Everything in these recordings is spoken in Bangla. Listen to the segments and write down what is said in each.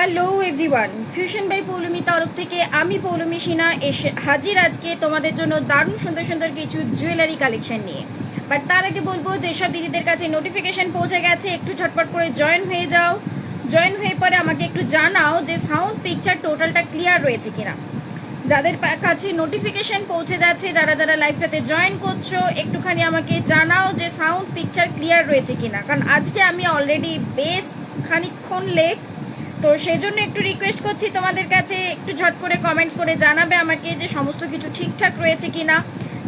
Hello everyone, fusion by Poulami তরফ থেকে আমি পৌলমি সিনহা এসে হাজির আজকে তোমাদের জন্য দারুণ সুন্দর সুন্দর কিছু জুয়েলারি কালেকশন নিয়ে। বাট তার আগে বলবো যেসব দিদিদের কাছে নোটিফিকেশন পৌঁছে গেছে একটু ঝটপট করে জয়েন হয়ে যাও। জয়েন হয়ে পরে আমাকে একটু জানাও যে সাউন্ড পিকচার টোটালটা ক্লিয়ার রয়েছে কিনা। যাদের কাছে নোটিফিকেশন পৌঁছে যাচ্ছে, যারা যারা লাইভটাতে জয়েন করছো, একটুখানি আমাকে জানাও যে সাউন্ড পিকচার ক্লিয়ার রয়েছে কিনা, কারণ আজকে আমি অলরেডি বেশ খানিকক্ষণ লেট, তো সেই জন্য একটু রিকোয়েস্ট করছি তোমাদের কাছে একটু ঝট করে কমেন্টস করে জানাবে আমাকে যে সমস্ত কিছু ঠিকঠাক রয়েছে কিনা।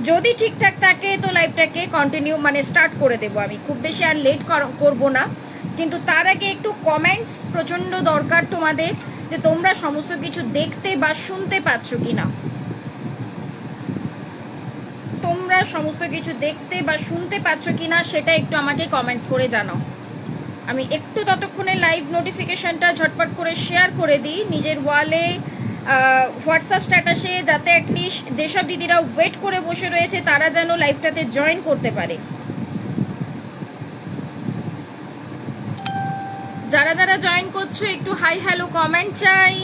যদি ঠিকঠাক থাকে তো লাইভটাকে কন্টিনিউ স্টার্ট করে দেবো। আমি খুব বেশি আর লেট করব না, কিন্তু তার আগে একটু কমেন্টস প্রচণ্ড দরকার তোমাদের, যে তোমরা সমস্ত কিছু দেখতে বা শুনতে পাচ্ছ কিনা। তোমরা সমস্ত কিছু দেখতে বা শুনতে পাচ্ছ কিনা সেটা একটু আমাকে কমেন্টস করে জানাও। আমি একটু ততক্ষণে লাইভ নোটিফিকেশনটা ঝটপট করে শেয়ার করে দিই নিজের ওয়ালে, হোয়াটসঅ্যাপ স্ট্যাটাসে, যাতে অ্যাটলিস্ট যেসব দিদিরা ওয়েট করে বসে রয়েছে তারা যেন লাইভটাতে জয়েন করতে পারে। যারা যারা জয়েন করছো একটু হাই হ্যালো কমেন্ট চাই,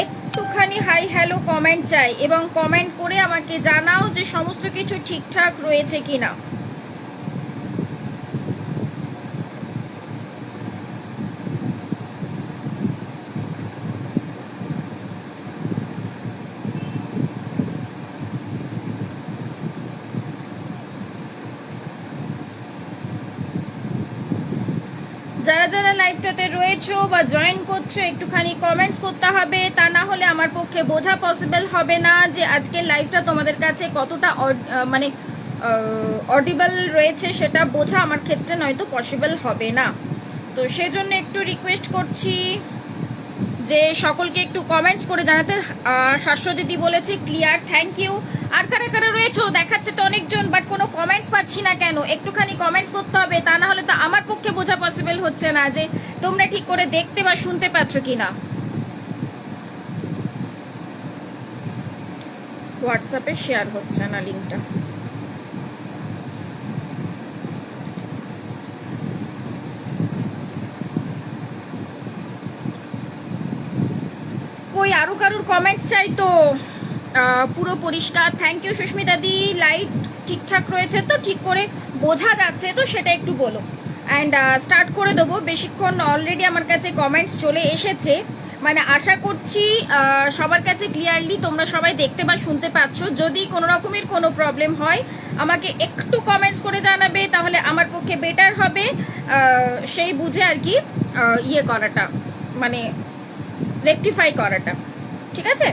একটুখানি হাই হ্যালো কমেন্ট চাই, এবং কমেন্ট করে আমাকে জানাও যে সমস্ত কিছু ঠিকঠাক রয়েছে কিনা। যারা যারা লাইভটাতে রয়েছো বা জয়েন করছো একটুখানি কমেন্টস করতে হবে, তা না হলে আমার পক্ষে বোঝা পসিবল হবে না যে আজকের লাইভটা তোমাদের কাছে কতটা অডিবল রয়েছে, সেটা বোঝা আমার ক্ষেত্রে নয়তো পসিবল হবে না। তো সেজন্য একটু রিকোয়েস্ট করছি যে সকলকে একটু কমেন্টস করে জানাতে। শাশ্বত দিদি বলেছে ক্লিয়ার, থ্যাংক ইউ। আর কারা কারা রয়েছো দেখাচ্ছে তো অনেকজন, বাট কোনো কমেন্টস পাচ্ছি না কেন? একটুখানি কমেন্টস করতে হবে, তা না হলে তো আমার পক্ষে বোঝা পসিবল হচ্ছে না যে তোমরা ঠিক করে দেখতে বা শুনতে পাচ্ছ কিনা। হোয়াটসঅ্যাপে শেয়ার হচ্ছে না লিঙ্কটা। কই আরো কারুর কমেন্টস চাই তো? পুরো পরিষ্কার, থ্যাংক ইউ সুস্মিতা দি। লাইট ঠিকঠাক রয়েছে তো, ঠিক করে বোঝা যাচ্ছে তো, সেটা একটু বলো। অ্যান্ড স্টার্ট করে দেবো। বেশিক্ষণ অলরেডি আমার কাছে কমেন্টস চলে এসেছে, আশা করছি সবার কাছে ক্লিয়ারলি তোমরা সবাই দেখতে বা শুনতে পাচ্ছ। যদি কোনো রকমের কোনো প্রবলেম হয় আমাকে একটু কমেন্টস করে জানাবে, তাহলে আমার পক্ষে বেটার হবে সেই বুঝে আর কি ইয়ে করাটা, রেকটিফাই করাটা। ঠিক আছে,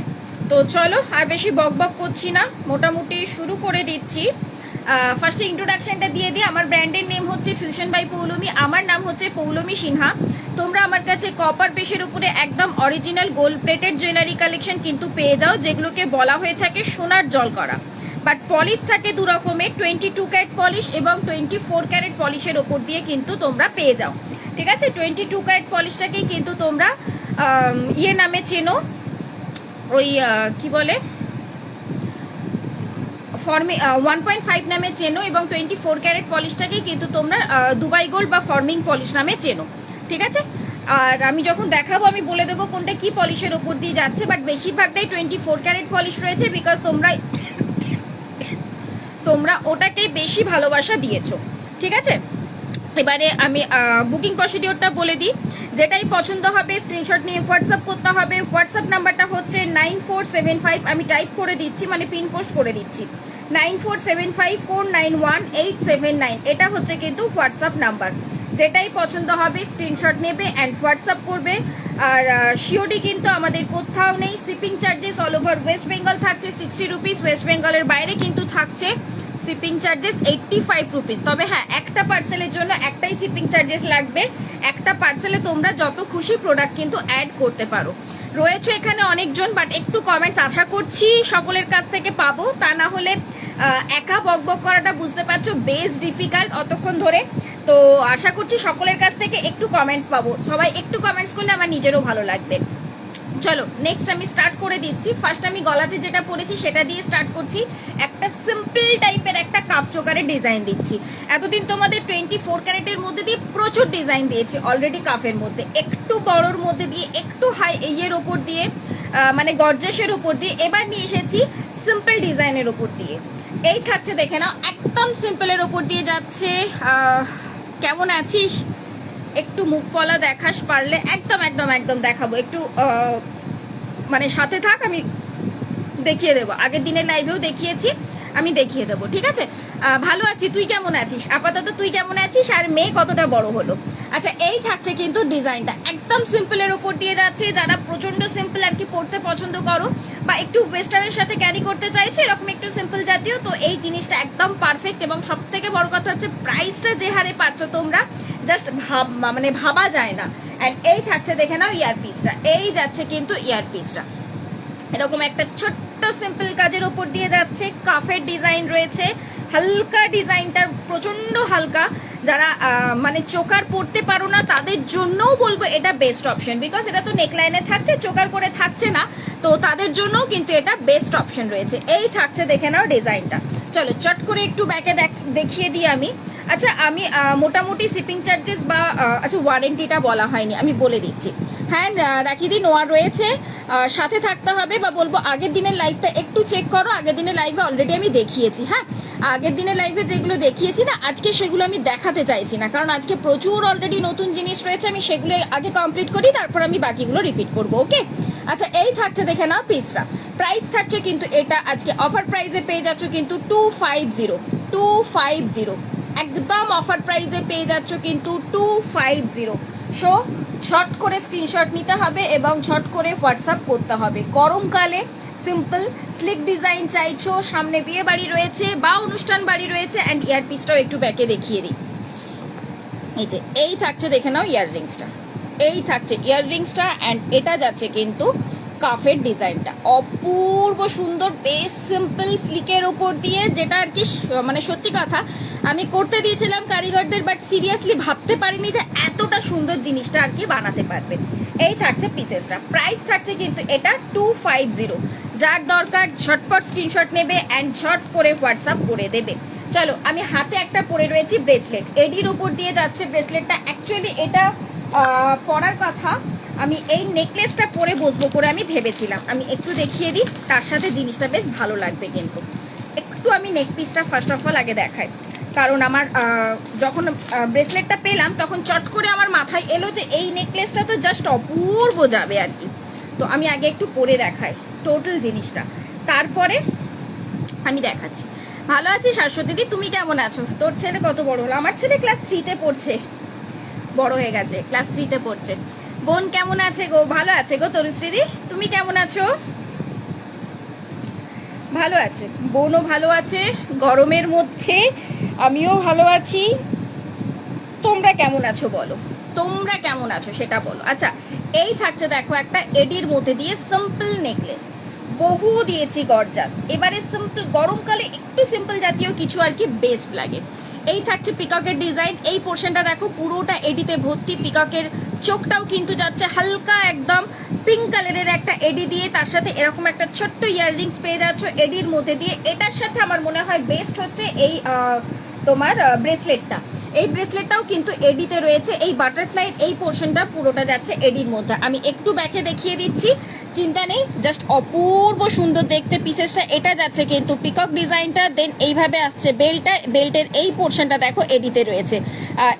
তো চলো আর বেশি বক বক করছি না, মোটামুটি শুরু করে দিচ্ছি। ফার্স্টে ইন্ট্রোডাকশনটা দিয়ে দিই। আমার ব্র্যান্ডের নেম হচ্ছে ফিউশন বাই পৌলমি, আমার নাম হচ্ছে পৌলমি সিনহা। তোমরা আমার কাছে কপার পেশের উপরে একদম original gold plated jewellery collection কিন্তু পেয়ে যাও, যেগুলোকে বলা হয়ে থাকে সোনার জল করা। বাট পলিশ থাকে দু রকমের, 22 ক্যারেট পলিশ এবং 24 ক্যারেট পলিশের ওপর দিয়ে কিন্তু তোমরা পেয়ে যাও। ঠিক আছে, 22 ক্যারেট পলিশটাকেই কিন্তু তোমরা ইয়ে নামে চেনো, ওই কি বলে 1.5 নামে চেনো, এবং 24 ক্যারেট পলিশটাকেই কিন্তু তোমরা দুবাই গোল্ড বা ফর্মিং পলিশ নামে চেনো। ঠিক আছে, আর আমি যখন দেখাবো আমি বলে দেবো কোনটা কি পলিশের ওপর দিয়ে যাচ্ছে, বাট বেশিরভাগটাই 24 ক্যারেট পলিশ রয়েছে, বিকজ তোমরা ওটাকেই বেশি ভালোবাসা দিয়েছো। ঠিক আছে, এবারে আমি বুকিং প্রসিডিওরটা বলে দিই। যেটাই পছন্দ হবে স্ক্রিনশট নিয়ে হোয়াটসঅ্যাপ করতে হবে। হোয়াটসঅ্যাপ নাম্বারটা হচ্ছে 9475, আমি টাইপ করে দিচ্ছি, পিন পোস্ট করে দিচ্ছি, 9475491879। এটা হচ্ছে কিন্তু হোয়াটসঅ্যাপ নাম্বার। যেটাই পছন্দ হবে স্ক্রিনশট নেবে অ্যান্ড হোয়াটসঅ্যাপ করবে। আর সিওডি কিন্তু আমাদের কোথাও নেই। Shipping charges all over West Bengal থাকছে 60 রুপিস, ওয়েস্ট বেঙ্গলের বাইরে কিন্তু থাকছে শিপিং চার্জেস 85 রুপিস। তবে হ্যাঁ, একটা পার্সেলের জন্য একটাই শিপিং চার্জেস লাগবে। একটা পার্সেলে তোমরা যত খুশি প্রোডাক্ট কিন্তু অ্যাড করতে পারো। রয়েছে এখানে অনেকজন, বাট একটু কমেন্টস আশা করছি সকলের কাছ থেকে পাবো, তা না হলে একা বক বক করাটা বুঝতে পারছো বেশ ডিফিকাল্ট অতক্ষণ ধরে। তো আশা করছি সকলের কাছ থেকে একটু কমেন্টস পাবো। সবাই একটু কমেন্টস করলে আমার নিজেরও ভালো লাগবে। চলো নেক্সট আমি স্টার্ট করে দিচ্ছি। ফার্স্ট আমি গলাতে যেটা পরেছি সেটা দিয়ে স্টার্ট করছি। একটা সিম্পল টাইপের একটা কাফ চোকারের ডিজাইন দিচ্ছি। এতদিন তোমাদের 24 ক্যারেটের মধ্যে দিয়ে প্রচুর ডিজাইন দিয়েছি অলরেডি কাফের মধ্যে, একটু বড়োর মধ্যে দিয়ে, একটু হাই ইয়ের ওপর দিয়ে, মানে গর্জাসের উপর দিয়ে। এবার নিয়ে এসেছি সিম্পল ডিজাইনের উপর দিয়ে। এই থাকছে দেখে নাও, একদম সিম্পলের ওপর দিয়ে যাচ্ছে। কেমন আছিস? একটু মুখ পলা দেখাস পারলে, একদম একদম একদম দেখাবো। একটু মানে সাথে থাক, আমি দেখিয়ে দেবো। আগের দিনের লাইভেও দেখিয়েছি, আমি দেখিয়ে দেবো, ঠিক আছে? ভালো আছি, তুই কেমন আছিস? আপাতত তুই কেমন আছিস? আর মেয়ে কতটা বড় হলো? আচ্ছা, এই থাকছে কিন্তু ডিজাইনটা একদম সিম্পলের উপর দিয়ে যাচ্ছে। যারা প্রচন্ড সিম্পল আর কি পড়তে পছন্দ করো বা একটু ওয়েস্টার্নের সাথে ক্যারি করতে চাইছো, এরকম একটু সিম্পল জাতীয়, তো এই জিনিসটা একদম পারফেক্ট। এবং সব থেকে বড় কথা হচ্ছে প্রাইসটা যে হারে পাচ্ছ তোমরা, জাস্ট মানে ভাবা যায় না। অ্যান্ড এই থাকছে দেখে নাও ইয়ারপিসটা, এই যাচ্ছে কিন্তু ইয়ারপিসটা এরকম একটা ছোট্ট সিম্পল কাজের উপর দিয়ে যাচ্ছে। কাফের ডিজাইন রয়েছে, হালকা ডিজাইনটা প্রচন্ড হালকা। যারা মানে চোকার পড়তে পারো না তাদের জন্যও বলবো এটা বেস্ট অপশন, বিকজ এটা তো নেকলাইনে থাকছে, চোকার করে থাকছে না, তো তাদের জন্যও কিন্তু এটা বেস্ট অপশন রয়েছে। এই থাকছে দেখে নাও ডিজাইনটা। চলো চট করে একটু ব্যাকে দেখিয়ে দিই আমি। আচ্ছা, আমি মোটামুটি শিপিং চার্জেস বা আচ্ছা ওয়ারেন্টিটা বলা হয়নি, আমি বলে দিচ্ছি। হ্যাঁ রাখি দিন নোয়ার রয়েছে, সাথে থাকতে হবে। বা বলবো আগের দিনের লাইভটা একটু চেক করো, আগের দিনের লাইভে অলরেডি আমি দেখিয়েছি। হ্যাঁ, আগের দিনের লাইভে যেগুলো দেখিয়েছি না, আজকে সেগুলো আমি দেখাতে চাইছি না, কারণ আজকে প্রচুর অলরেডি নতুন জিনিস রয়েছে। আমি সেগুলো আগে কমপ্লিট করি, তারপর আমি বাকিগুলো রিপিট করবো, ওকে? আচ্ছা, এই থাকছে দেখে নাও পিসটা। প্রাইস থাকছে কিন্তু এটা আজকে অফার প্রাইসে পেয়ে যাচ্ছ কিন্তু 250 একদম অফার প্রাইসে পেয়ে যাচ্ছ কিন্তু 250। সো ঝট করে স্ক্রিনশট নিতে হবে এবং ঝট করে হোয়াটসঅ্যাপ করতে হবে। গরমকালে সিম্পল স্লিক ডিজাইন চাইছো, সামনে বিয়ে বাড়ি রয়েছে বা অনুষ্ঠান বাড়ি রয়েছে। অ্যান্ড ইয়ারপিসটাও একটু ব্যাকে দেখিয়ে দিই। এই যে এই থাকছে দেখে নাও ইয়াররিংসটা, এই থাকছে ইয়াররিংসটা। অ্যান্ড এটা যাচ্ছে কিন্তু কাফের ডিজাইনটা অপূর্ব সুন্দর, বেশ সিম্পল স্লিকের উপর দিয়ে, যেটা আর কি মানে সত্যি কথা আমি করতে দিয়েছিলাম কারিগরদের, বাট সিরিয়াসলি ভাবতে পারিনি যে এতটা সুন্দর জিনিসটা আর কি বানাতে পারবে। এই থাকছে পিসেসটা। প্রাইস থাকছে কিন্তু এটা 250। যার দরকার ঝটপট স্ক্রিনশট নেবে অ্যান্ড ঝট করে হোয়াটসঅ্যাপ করে দেবে। চলো, আমি হাতে একটা পরে রয়েছি ব্রেসলেট, এডির উপর দিয়ে যাচ্ছে ব্রেসলেটটা। অ্যাকচুয়ালি এটা পরার কথা, আমি এই নেকলেসটা পরে বসবো করে আমি ভেবেছিলাম। আমি একটু দেখিয়ে দিই, তার সাথে জিনিসটা বেশ ভালো লাগবে কিন্তু। একটু আমি নেক পিসটা ফার্স্ট অফ অল আগে দেখাই, কারণ আমার যখন ব্রেসলেটটা পেলাম তখন চট করে আমার মাথায় এলো যে এই নেকলেসটা তো জাস্ট অপূর্ব যাবে আর কি। তো আমি আগে একটু পরে দেখাই টোটাল জিনিসটা, তারপরে আমি দেখাচ্ছি। ভালো আছি শাশ্বতী দিদি, তুমি কেমন আছো? তোর ছেলে কত বড় হলো? আমার ছেলে ক্লাস 3-তে পড়ছে, বড় হয়ে গেছে, ক্লাস 3-তে পড়ছে। বোন কেমন আছে গো? ভালো আছে গো তরুশ্রীদি, তুমি কেমন আছো? ভালো আছে, বোনও ভালো আছে গরমের মধ্যে, আমিও ভালো আছি। তোমরা কেমন আছো বলো, তোমরা কেমন আছো সেটা বলো। আচ্ছা, এই থাকছে দেখো একটা এডির মধ্যে দিয়ে সিম্পল নেকলেস, বহু দিয়েছি গর্জাস। এবারে সিম্পল গরমকালে একটু সিম্পল জাতীয় কিছু আর কি বেস্ট লাগে। এই থাকছে পিককের ডিজাইন, এই পোর্শনটা দেখো পুরোটা এডিতে ভর্তি। পিককের চোখটাও কিন্তু যাচ্ছে হালকা একদম পিঙ্ক কালারের একটা এডি দিয়ে, তার সাথে এরকম একটা ছোট্ট ইয়াররিংস পেয়ে যাচ্ছ এডির মধ্যে দিয়ে। এটার সাথে আমার মনে হয় বেস্ট হচ্ছে এই তোমার ব্রেসলেটটা। এই ব্রেসলেটটাও কিন্তু এডিতে রয়েছে। এই বাটারফ্লাই এই পোর্শনটা পুরোটা যাচ্ছে এডির মধ্যে। আমি একটু ব্যাকে দেখিয়ে দিচ্ছি, চিন্তা নেই, জাস্ট অপূর্ব সুন্দর দেখতে পিসেসটা। এটা যাচ্ছে কিন্তু পিকক ডিজাইনটা, দেন এইভাবে আসছে বেল্টটা, বেল্টের এই পোর্শনটা দেখো এডিতে রয়েছে।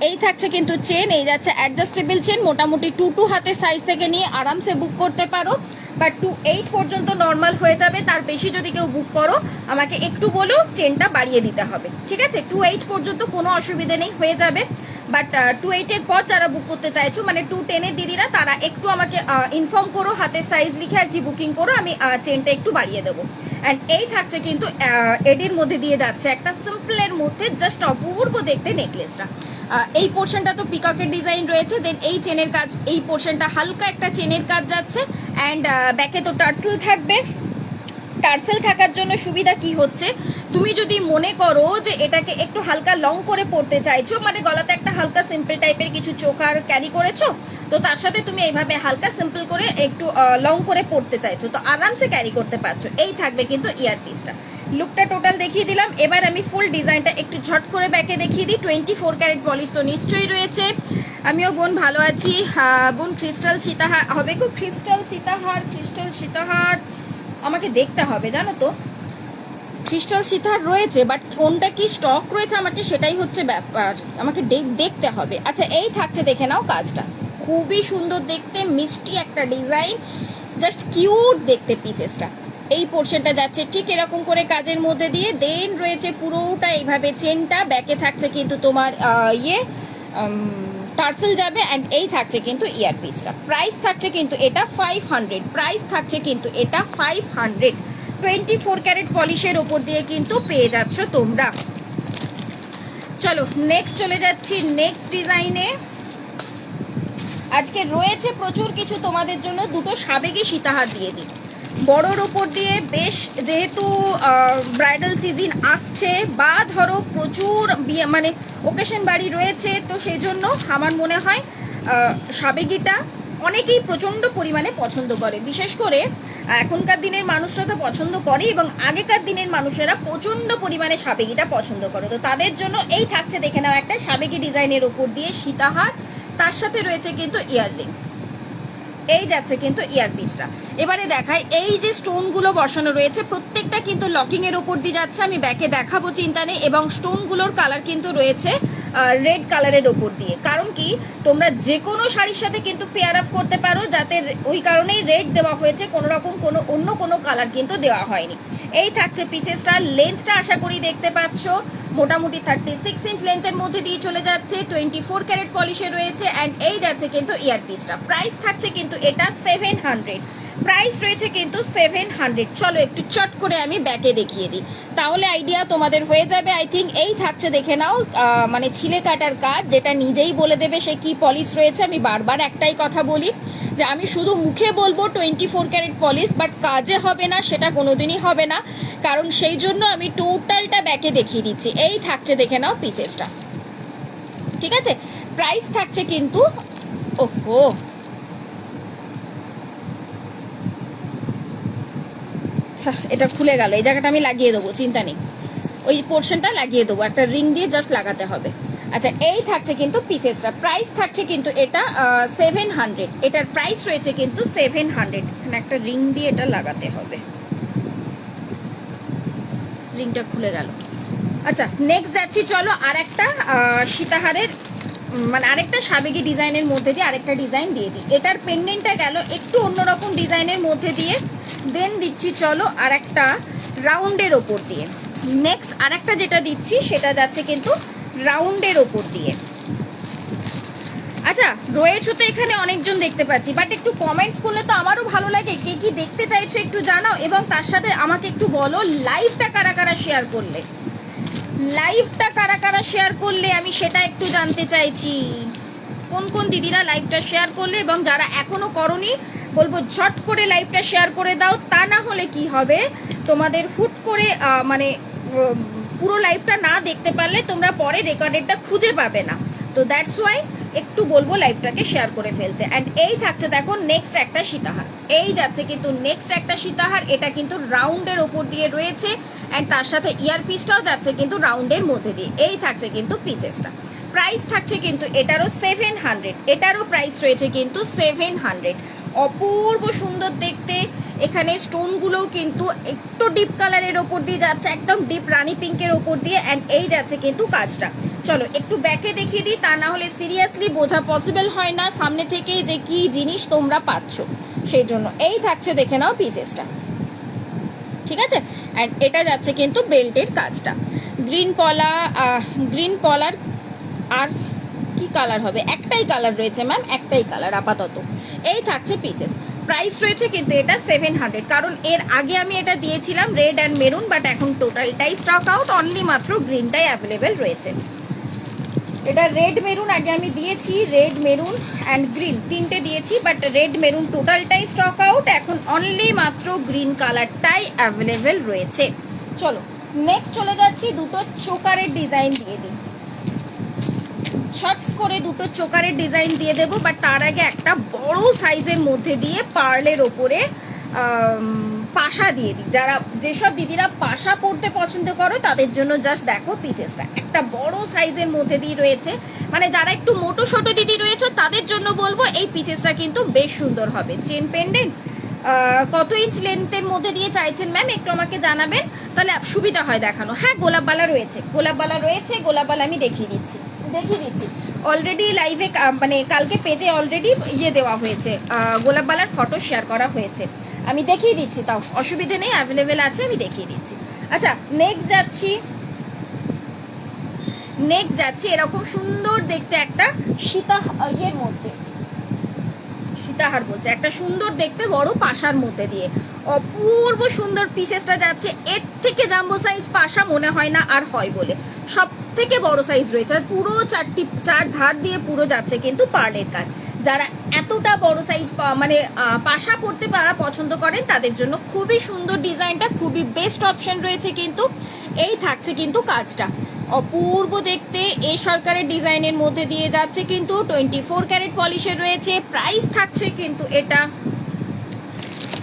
এই থাকছে কিন্তু চেন, এই যাচ্ছে অ্যাডজাস্টেবল চেন। মোটামুটি 2 হাতের সাইজ থেকে নিয়ে আরামসে বুক করতে পারো, বাট 2.8 পর্যন্ত নর্মাল হয়ে যাবে। তার বেশি যদি কেউ বুক করো আমাকে একটু বলো, চেনটা বাড়িয়ে দিতে হবে, ঠিক আছে? 2.8 পর্যন্ত কোনো অসুবিধে নেই, হয়ে যাবে। বাট 2.8-এর পর যারা বুক করতে চাইছো, মানে 210-এর দিদিরা, তারা একটু আমাকে ইনফর্ম করো, হাতের সাইজ লিখে আর কি বুকিং করো, আমি চেনটা একটু বাড়িয়ে দেবো। অ্যান্ড এই থাকছে কিন্তু এডির মধ্যে দিয়ে যাচ্ছে একটা সিম্পলের মধ্যে জাস্ট অপূর্ব দেখতে নেকলেসটা। এই পোর্শনটা তো পিককের ডিজাইন রয়েছে, দেন এই চেনের কাজ, এই পোর্শনটা হালকা একটা চেনের কাজ যাচ্ছে। অ্যান্ড ব্যাকে তো টার্সেল থাকবে, টার্সেল থাকার জন্য সুবিধা কি হচ্ছে, তুমি যদি মনে করো যে এটাকে একটু হালকা লং করে পরতে চাইছো, মানে গলাতে একটা হালকা সিম্পল টাইপের কিছু চোকার ক্যারি করেছো, তো তার সাথে তুমি এইভাবে হালকা সিম্পল করে একটু লং করে পরতে চাইছো, তো আরামসে ক্যারি করতে পারছো। এই থাকবে কিন্তু ইয়ারপিসটা। লুকটা টোটাল দেখিয়ে দিলাম, এবার আমি ফুল ডিজাইনটা একটু ঝট করে ব্যাকে দেখিয়ে দিই। 24 ক্যারেট পলিশ তো নিশ্চয়ই রয়েছে। আমিও বোন ভালো আছি। বোন ক্রিস্টাল সীতাহার হবে গো, ক্রিস্টাল সীতাহার আমাকে দেখতে হবে জানো তো, ক্রিস্টাল সীতাহার রয়েছে, বাট কোনটা কি স্টক রয়েছে আমাকে সেটাই হচ্ছে ব্যাপার, আমাকে দেখতে হবে। আচ্ছা এই থাকছে, দেখে নাও কাজটা, খুবই সুন্দর দেখতে, মিষ্টি একটা ডিজাইন, জাস্ট কিউট দেখতে পিসেসটা। এই পোর্শনটা যাচ্ছে ঠিক এরকম করে কাজের মধ্যে দিয়ে, দেন রয়েছে পুরোটা এইভাবে চেনটা, ব্যাকে থাকছে কিন্তু তোমার টার্সেল যাবে, অ্যান্ড এই থাকছে কিন্তু ইয়ারপিসটা। প্রাইস থাকছে কিন্তু এটা 500, প্রাইস থাকছে কিন্তু এটা 500। 24 ক্যারেট পলিশের ওপর দিয়ে কিন্তু পেয়ে যাচ্ছ তোমরা। চলো নেক্সট চলে যাচ্ছি নেক্সট ডিজাইনে। আজকে রয়েছে প্রচুর কিছু তোমাদের জন্য, দুটো সাবেকি সীতাহার দিয়ে দিই বড়োর ওপর দিয়ে। বেশ যেহেতু ব্রাইডাল সিজন আসছে, বা ধরো প্রচুর মানে ওকেশন বাড়ি রয়েছে, তো সেই জন্য আমার মনে হয় সাবেকিটা অনেকেই প্রচণ্ড পরিমাণে পছন্দ করে। বিশেষ করে এখনকার দিনের মানুষরা তো পছন্দ করে, এবং আগেকার দিনের মানুষেরা প্রচণ্ড পরিমাণে সাবেকিটা পছন্দ করে, তো তাদের জন্য এই থাকছে, দেখে নাও, একটা সাবেকি ডিজাইনের ওপর দিয়ে সীতাহার, তার সাথে রয়েছে কিন্তু ইয়াররিংস। এই যাচ্ছে কিন্তু ইয়ারপিসটা। এবারে দেখাই, এই যে স্টোনগুলো বসানো রয়েছে প্রত্যেকটা কিন্তু লকিং এর উপর দিয়ে যাচ্ছে, আমি ব্যাকে দেখাবো চিন্তা নেই। এবং স্টোনগুলোর কালার কিন্তু রয়েছে রেড কালারের ওপর দিয়ে, কারণ কি তোমরা যে কোনো শাড়ির সাথে কিন্তু পেয়ার আপ করতে পারো, যাতে ওই কারণেই রেড দেওয়া হয়েছে, কোনো রকম কোনো অন্য কোনো কালার কিন্তু দেওয়া হয়নি। এই থাকছে পিসেসটা, লেন্থটা আশা করি দেখতে পাচ্ছ, মোটামুটি 36 ইঞ্চ লেন্থের মধ্যে দিয়ে চলে যাচ্ছে, 24 ক্যারেট পলিশে রয়েছে, অ্যান্ড এই যাচ্ছে কিন্তু ইয়ারপিসটা। প্রাইস থাকছে কিন্তু এটা 700, প্রাইস রয়েছে কিন্তু 700। চলো একটু চট করে আমি ব্যাকে দেখিয়ে দিই, তাহলে আইডিয়া তোমাদের হয়ে যাবে আই থিঙ্ক। এই থাকছে, দেখে নাও, মানে ছিলে কাটার কাজ, যেটা নিজেই বলে দেবে সে কি পলিশ রয়েছে। আমি বারবার একটাই কথা বলি যে আমি শুধু মুখে বলবো 24 ক্যারেট পলিশ, বাট কাজে হবে না, সেটা কোনোদিনই হবে না, কারণ সেই জন্য আমি টোটালটা ব্যাকে দেখিয়ে দিচ্ছি। এই থাকছে, দেখে নাও পিসেসটা, ঠিক আছে। প্রাইস থাকছে কিন্তু, ওহো আচ্ছা এটা খুলে গেল, এই জায়গাটা আমি লাগিয়ে দেবো, চিন্তা নেই, ওই পোর্শনটা লাগিয়ে দেবো, একটা রিং দিয়ে জাস্ট লাগাতে হবে। আচ্ছা এই থাকছে কিন্তু পিসেসটা, প্রাইস থাকছে কিন্তু এটা 700, এটার প্রাইস রয়েছে কিন্তু 700। এখানে একটা রিং দিয়ে এটা লাগাতে হবে, রিংটা খুলে গেল। আচ্ছা নেক্সট যাচ্ছি, চলো আর একটা সীতাহারের মানে আরেকটা সাবেকি ডিজাইনের মধ্যে দিয়ে আরেকটা ডিজাইন দিয়ে দিই। এটার পেন্ডেন্টটা গেল একটু অন্যরকম ডিজাইনের মধ্যে দিয়ে, দেন দিচ্ছি চলো আর একটা রাউন্ডের ওপর দিয়ে। নেক্সট আর একটা যেটা দিচ্ছি সেটা যাচ্ছে কিন্তু রাউন্ডের ওপর দিয়ে। আচ্ছা রয়েছে তো এখানে অনেকজন দেখতে পাচ্ছি, বাট একটু কমেন্টস করলে তো আমারও ভালো লাগে, কে কি দেখতে চাইছো একটু জানাও, এবং তার সাথে আমাকে একটু বলো লাইভটা কারা কারা শেয়ার করলে, লাইভটা কারা কারা শেয়ার করলে আমি সেটা একটু জানতে চাইছি। কোন কোন দিদিরা লাইভটা শেয়ার করলে, এবং যারা এখনো করনি বলবো ঝট করে লাইভটা শেয়ার করে দাও, তা না হলে কি হবে তোমাদের হুট করে মানে পুরো লাইভটা না দেখতে পারলে তোমরা পরে রেকর্ডেডটা খুঁজে পাবে না, তো দ্যাটস ওয়াই একটু বলবো লাইভটাকে শেয়ার করে ফেলতে। অ্যান্ড এই থাকছে দেখো নেক্সট একটা সীতাহার, এই যাচ্ছে কিন্তু নেক্সট একটা সীতাহার, এটা কিন্তু রাউন্ডের ওপর দিয়ে রয়েছে, অ্যান্ড তার সাথে ইয়ারপিসটাও যাচ্ছে কিন্তু রাউন্ডের মধ্যে দিয়ে। এই থাকছে কিন্তু পিসেসটা, প্রাইস থাকছে কিন্তু এটারও 700, এটারও প্রাইস রয়েছে কিন্তু 700। অপূর্ব সুন্দর দেখতে, এখানে স্টোনগুলোও কিন্তু একটু ডিপ কালারের ওপর দিয়ে যাচ্ছে, একদম ডিপ রানী পিঙ্কের ওপর দিয়ে, অ্যান্ড এই যাচ্ছে কিন্তু কাজটা। চলো একটু ব্যাকে দেখিয়ে দিই, তা না হলে সিরিয়াসলি বোঝা পসিবল হয় না সামনে থেকে যে কি জিনিস তোমরা পাচ্ছ, সেই জন্য। এই থাকছে, দেখে নাও পিসেসটা, ঠিক আছে। অ্যান্ড এটা যাচ্ছে কিন্তু বেল্টের কাজটা, গ্রিন পলার, আর কি কালার হবে, একটাই কালার রয়েছে ম্যাম, একটাই কালার আপাতত। এই থাকছে পিসেস, প্রাইস রয়েছে কিন্তু এটা 700, কারণ এর আগে আমি এটা দিয়েছিলাম রেড অ্যান্ড মেরুন, বাট এখন টোটালটাই স্টক আউট, অনলি মাত্র গ্রিনটাই অ্যাভেলেবেল রয়েছে। এটা রেড মেরুন আগে আমি দিয়েছি, রেড মেরুন অ্যান্ড গ্রিন তিনটে দিয়েছি, বাট রেড মেরুন টোটালটাই স্টক আউট, এখন অনলি মাত্র গ্রিন কালারটাই অ্যাভেলেবেল রয়েছে। চলো নেক্সট চলে যাচ্ছি, দুটো চোকারের ডিজাইন দিয়ে দিই, শর্ট করে দুটো চোকারের ডিজাইন দিয়ে দেবো, বাট তার আগে একটা বড় সাইজের মধ্যে দিয়ে পার্লের ওপরে পাশা দিয়ে দিই। যারা যেসব দিদিরা পাশা পরতে পছন্দ করো তাদের জন্য জাস্ট দেখো পিসেসটা একটা বড় সাইজের মধ্যে দিয়ে রয়েছে, মানে যারা একটু মোটো ছোটো দিদি রয়েছে তাদের জন্য বলবো এই পিসেসটা কিন্তু বেশ সুন্দর হবে। চেন পেন্ডেন্ট কত ইঞ্চ লেন্থের মধ্যে দিয়ে চাইছেন ম্যাম একটু আমাকে জানাবেন, তাহলে সুবিধা হয় দেখানো। হ্যাঁ গোলাপবালা রয়েছে, গোলাপবালা রয়েছে, গোলাপবালা আমি দেখিয়ে দিচ্ছি অলরেডি লাইভে, মানে কালকে পেজে অলরেডি ইয়ে দেওয়া হয়েছে, গোলাপবালার ফটো শেয়ার করা হয়েছে, আমি দেখিয়ে দিচ্ছি, তাও অসুবিধে নেই, অ্যাভেলেবেল আছে, আমি দেখিয়ে দিচ্ছি। আচ্ছা নেক্সট যাচ্ছি এরকম সুন্দর দেখতে একটা ইয়ের মধ্যে, সীতাহার বলছে, একটা সুন্দর দেখতে বড় পাশার মধ্যে দিয়ে অপূর্ব সুন্দর পিসেসটা যাচ্ছে। এর থেকে জাম্বো সাইজ পাশা মনে হয় না আর হয় বলে, সব থেকে বড় সাইজ রয়েছে, আর পুরো চার ধার দিয়ে পুরো যাচ্ছে কিন্তু পার্লের কাজ। যারা এতটা বড় সাইজ মানে পাশা পড়তে পারা পছন্দ করেন তাদের জন্য খুবই সুন্দর ডিজাইনটা, খুবই বেস্ট অপশন রয়েছে কিন্তু। এই থাকছে কিন্তু কাজটা অপূর্ব দেখতে, এই সরকারের ডিজাইনের মধ্যে দিয়ে যাচ্ছে কিন্তু 24 ক্যারেট পলিশের রয়েছে। প্রাইস থাকছে কিন্তু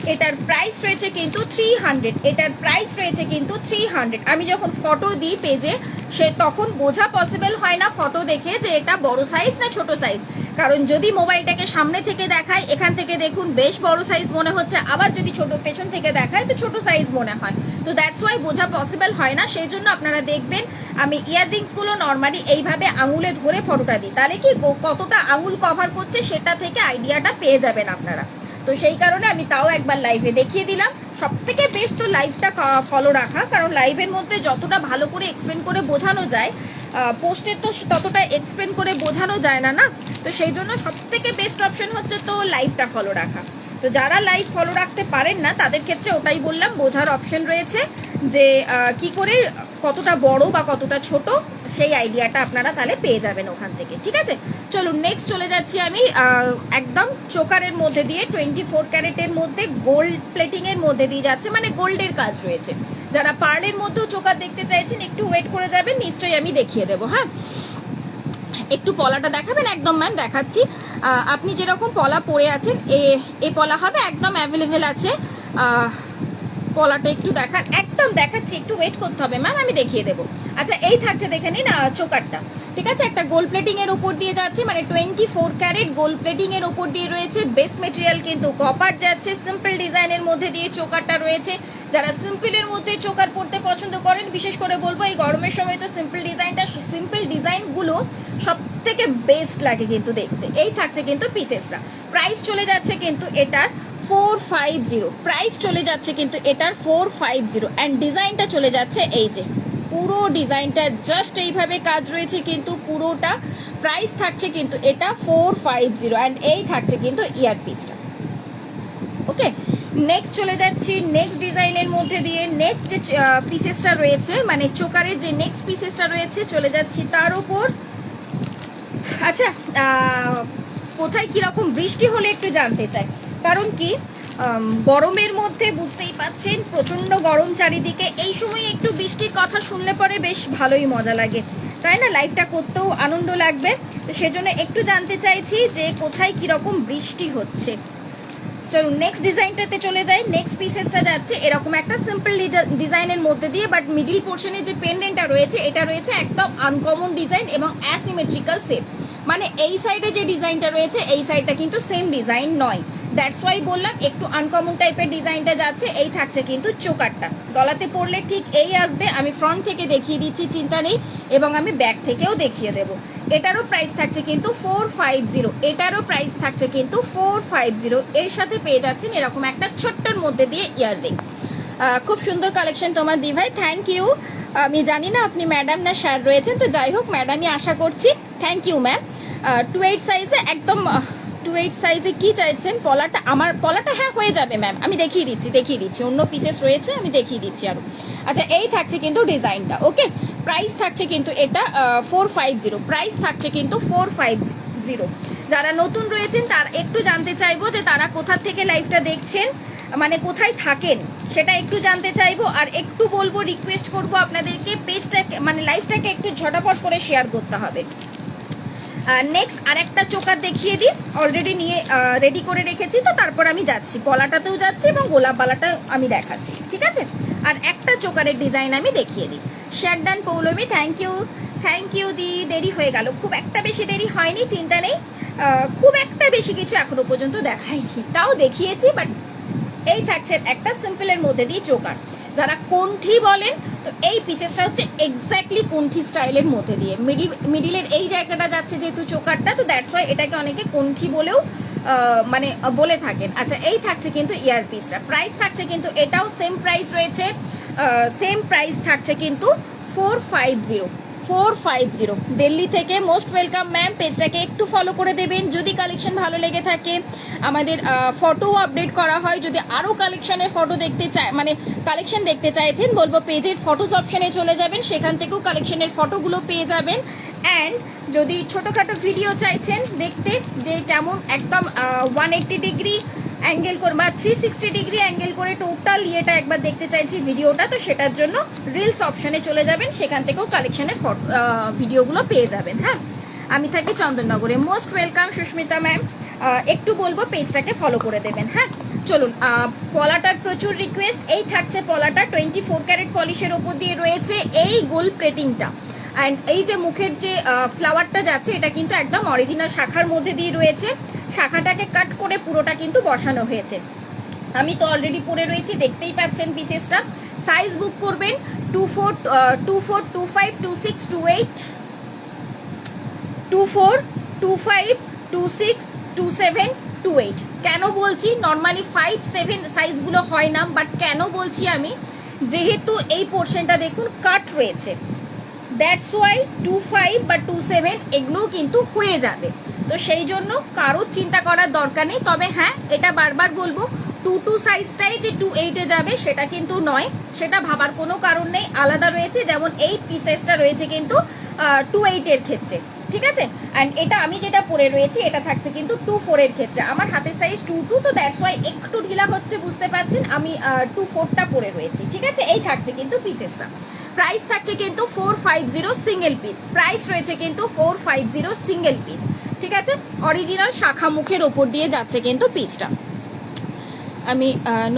এটার প্রাইস রয়েছে কিন্তু 300, এটার প্রাইস রয়েছে কিন্তু 300। আমি যখন ফটো দিই পেজে সে তখন বোঝা পসিবল হয় না ফটো দেখে যে এটা বড় সাইজ না ছোট সাইজ, কারণ যদি মোবাইলটাকে সামনে থেকে দেখায় এখান থেকে দেখুন বেশ বড় সাইজ মনে হচ্ছে, আবার যদি ছোট পেছন থেকে দেখায় তো ছোট সাইজ মনে হয়, তো দ্যাটস ওয়াই বোঝা পসিবল হয় না। সেই জন্য আপনারা দেখবেন আমি ইয়াররিংস গুলো নর্মালি এইভাবে আঙুলে ধরে ফটোটা দিই, তাহলে কি কতটা আঙুল কভার করছে সেটা থেকে আইডিয়াটা পেয়ে যাবেন আপনারা। তো সেই কারণে আমি তাও একবার লাইভে দেখিয়ে দিলাম। সব থেকে বেস্ট তো লাইভটা ফলো রাখা, কারণ লাইভের মধ্যে যতটা ভালো করে এক্সপ্লেন করে বোঝানো যায় পোস্টের তো ততটা এক্সপ্লেন করে বোঝানো যায় না না, তো সেই জন্য সব থেকে বেস্ট অপশন হচ্ছে তো লাইভটা ফলো রাখা। তো যারা লাইভ ফলো রাখতে পারেন না তাদের ক্ষেত্রে ওটাই বললাম, বোঝার অপশন রয়েছে যে কি করে কতটা বড় বা কতটা ছোট সেই আইডিয়াটা আপনারা তাহলে পেয়ে যাবেন ওখান থেকে, ঠিক আছে। চলুন নেক্সট চলে যাচ্ছি আমি একদম চোকারের মধ্যে দিয়ে 24 ক্যারেটের মধ্যে গোল্ড প্লেটিং এর মধ্যে দিয়ে যাচ্ছে, মানে গোল্ডের কাজ রয়েছে। যারা পার্লের মধ্যেও চোকার দেখতে চাইছেন একটু ওয়েট করে যাবেন, নিশ্চয়ই আমি দেখিয়ে দেবো। হ্যাঁ একটু পলাটা দেখাবেন? একদম ম্যাম দেখাচ্ছি। আপনি যেরকম পলা পরে আছেন এ পলা হবে, একদম অ্যাভেলেবেল আছে। পলাটা একটু দেখান, একদম দেখাচ্ছি, একটু ওয়েট করতে হবে ম্যাম, আমি দেখিয়ে দেবো। আচ্ছা এই থাকছে দেখে নিন চোকারটা, ঠিক আছে, একটা গোল্ড প্লেটিং এর উপর দিয়ে যাচ্ছে, মানে 24 ক্যারেট গোল্ড প্লেটিং এর উপর দিয়ে রয়েছে। বেস মেটেরিয়াল কিন্তু কপার যাচ্ছে, সিম্পল ডিজাইনের মধ্যে দিয়ে চোকারটা রয়েছে। যারা সিম্পলের মধ্যে চোকার পড়তে পছন্দ করেন বিশেষ করে বলবো এই গরমের সময় তো সিম্পল ডিজাইনগুলো সব থেকে বেস্ট লাগে কিন্তু দেখতে। এই থাকছে কিন্তু পিসেসটা, প্রাইস চলে যাচ্ছে কিন্তু এটার 450, প্রাইস চলে যাচ্ছে কিন্তু এটার 450, অ্যান্ড ডিজাইনটা চলে যাচ্ছে এই যে পুরো ডিজাইনটা জাস্ট এইভাবে কাজ রয়েছে কিন্তু পুরোটা। প্রাইস থাকছে কিন্তু এটা 450, অ্যান্ড এই থাকছে কিন্তু ইয়ারপিসটা। ওকে নেক্সট চলে যাচ্ছি নেক্সট ডিজাইনের মধ্যে দিয়ে, নেক্সট যে পিসেসটা রয়েছে মানে চোকারের যে নেক্সট পিসেসটা রয়েছে চলে যাচ্ছি তার উপর। আচ্ছা কোথায় কিরকম বৃষ্টি হলে একটু জানতে চাই, কারণ কি গরমের মধ্যে বুঝতেই পাচ্ছেন প্রচন্ড গরম চারিদিকে, এই সময় একটু বৃষ্টির কথা শুনলে পরে বেশ ভালোই মজা লাগে, তাই না? লাইভটা করতেও আনন্দ লাগবে, তো সেজন্য একটু জানতে চাইছি যে কোথায় কিরকম বৃষ্টি হচ্ছে। চলুন নেক্সট ডিজাইনটাতে চলে যাই। নেক্সট পিসেসটা যাচ্ছে এরকম একটা সিম্পল ডিজাইনের মধ্যে দিয়ে, বাট মিডিল পোর্শনে যে পেন্ডেন্টটা রয়েছে এটা রয়েছে একদম আনকমন ডিজাইন এবং অ্যাসিমেট্রিক্যাল শেপ, মানে এই সাইডে যে ডিজাইনটা রয়েছে এই সাইডটা কিন্তু সেম ডিজাইন নয়, দ্যাটস ওয়াই বললাম একটু আনকমন টাইপের ডিজাইনটা যাচ্ছে। এই থাকছে কিন্তু চোকারটা, গলাতে পরলে ঠিক এই আসবে, আমি ফ্রন্ট থেকে দেখিয়ে দিচ্ছি চিন্তা নেই, এবং আমি ব্যাক থেকেও দেখিয়ে দেবো। এটারও প্রাইস থাকছে কিন্তু 450, এটারও প্রাইস থাকছে কিন্তু 450। এর সাথে পেয়ে যাচ্ছেন এরকম একটা ছোট্টর মধ্যে দিয়ে ইয়াররিংস। খুব সুন্দর কালেকশন তোমার দি ভাই, থ্যাংক ইউ। আমি জানি না আপনি ম্যাডাম না স্যার রয়েছেন, তো যাই হোক ম্যাডামই আশা করছি, থ্যাংক ইউ ম্যাম। 28 সাইজে একদম 28 সাইজে কি চাইছেন? পলাটা আমার পলাটা হ্যাঁ হয়ে যাবে ম্যাম, আমি দেখিয়ে দিচ্ছি অন্য পিসেস রয়েছে আমি দেখিয়ে দিচ্ছি আরো। আচ্ছা এই থাকছে কিন্তু ডিজাইনটা, ওকে প্রাইস থাকছে কিন্তু এটা 450, প্রাইস থাকছে কিন্তু 450। যারা নতুন রয়েছেন তার একটু জানতে চাইবো যে তারা কোথা থেকে লাইভটা দেখছেন, মানে কোথায় থাকেন সেটা একটু জানতে চাইবো। আর একটু বলবো, রিকোয়েস্ট করব আপনাদেরকে পেজটাকে মানে লাইভটাকে একটু ঝটাপট করে শেয়ার করতে হবে। নেক্সট আর একটা চোকার দেখিয়ে দিই, অলরেডি নিয়ে রেডি করে রেখেছি, তো তারপর আমি যাচ্ছি গলাটাতেও যাচ্ছি এবং গোলাপ বালাটা আমি দেখাচ্ছি, ঠিক আছে। আর একটা চোকারের ডিজাইন আমি দেখিয়ে দিই। Share done Poulami, thank you দি। দেরি হয়ে গেল, খুব একটা বেশি দেরি হয়নি, চিন্তা নেই। খুব একটা বেশি কিছু এখনো পর্যন্ত দেখাইছি, তাও দেখিয়েছি। বাট এই থাকছে একটা সিম্পলের মধ্যে দিয়ে চোকার। যারা কণ্ঠি বলেন, তো এই পিসেসটা হচ্ছে এক্স্যাক্টলি কণ্ঠি স্টাইলের মধ্যে দিয়ে মিডিলের এই জায়গাটা যাচ্ছে যেহেতু চোকারটা, তো দ্যাটস ওয়াই এটাকে অনেকে কণ্ঠি বলেও মানে বলে থাকেন। আচ্ছা, এই থাকছে কিন্তু ইয়ার পিসটা। প্রাইস থাকছে কিন্তু এটাও সেম প্রাইস রয়েছে, সেম প্রাইস থাকছে কিন্তু 450। দিল্লি থেকে মোস্ট ওয়েলকাম ম্যাম। পেজটাকে একটু ফলো করে দেবেন। যদি কালেকশন ভালো লেগে থাকে, আমাদের ফটো আপডেট করা হয়, যদি আরো কালেকশনের ফটো দেখতে চায় মানে কালেকশন দেখতে চাইছেন, বলবো পেজের ফটোস অপশনে চলে যাবেন, সেখান থেকেও কালেকশনের ফটোগুলো পেয়ে যাবেন। অ্যান্ড যদি ছোটখাটো ভিডিও চাইছেন দেখতে, যে কেমন একদম 180 ডিগ্রি অ্যাঙ্গেল করে বা 360 ডিগ্রি অ্যাঙ্গেল করে টোটাল ইয়েটা একবার দেখতে চাইছি ভিডিওটা, তো সেটার জন্য রিলস অপশনে চলে যাবেন, সেখান থেকেও কালেকশনের ভিডিওগুলো পেয়ে যাবেন। হ্যাঁ, আমি থাকি চন্দননগরে। Most welcome Susmita ma'am. একটু বলবো পেজটাকে ফলো করে দেবেন। হ্যাঁ, চলুন। পলাটার প্রচুর রিকোয়েস্ট। এই থাকছে পলাটা 24 ক্যারেট পলিশের ওপর দিয়ে রয়েছে এই গোল্ড প্লেটিংটা। অ্যান্ড এই যে মুখের যে ফ্লাওয়ারটা যাচ্ছে, এটা কিন্তু একদম অরিজিনাল শাখার মধ্যে দিয়ে রয়েছে। শাখাটাকে কাট করে পুরোটা কিন্তু বসানো হয়েছে। আমি তো অলরেডি পরে রয়েছি, দেখতেই পাচ্ছেন পিসেসটা। সাইজ বুক করবেন 24, 24, 25, 26, 28, 24, 25, 26, 27, 28। কেন বলছি? নর্মালি 5, 7 সাইজগুলো হয় না, বাট কেন বলছি আমি, যেহেতু এই পোর্শনটা দেখুন কাট রয়েছে, দ্যাটস ওয়াই 25 বা 27 এগুলোও কিন্তু হয়ে যাবে। তো সেই জন্য কারো চিন্তা করার দরকার নেই। তবে হ্যাঁ, এটা বারবার বলবো, 22 সাইজটাই যে 28-এ যাবে সেটা কিন্তু নয়, সেটা ভাবার কোনো কারণ নেই, আলাদা রয়েছে। যেমন এই পিসেসটা রয়েছে কিন্তু 28-এর ক্ষেত্রে, ঠিক আছে। অ্যান্ড এটা আমি যেটা পরে রয়েছি এটা থাকছে কিন্তু 24-এর ক্ষেত্রে। আমার হাতের সাইজ 22, তো দ্যাটস ওয়াই একটু ঢিলা হচ্ছে, বুঝতে পারছেন। আমি 24টা পরে রয়েছি, ঠিক আছে। এই থাকছে কিন্তু পিসেসটা। প্রাইস থাকছে কিন্তু 450 সিঙ্গেল পিস। প্রাইস রয়েছে কিন্তু 450 সিঙ্গেল পিস, ঠিক আছে। অরিজিনাল শাখা মুখের ওপর দিয়ে যাচ্ছে কিন্তু পিসটা। আমি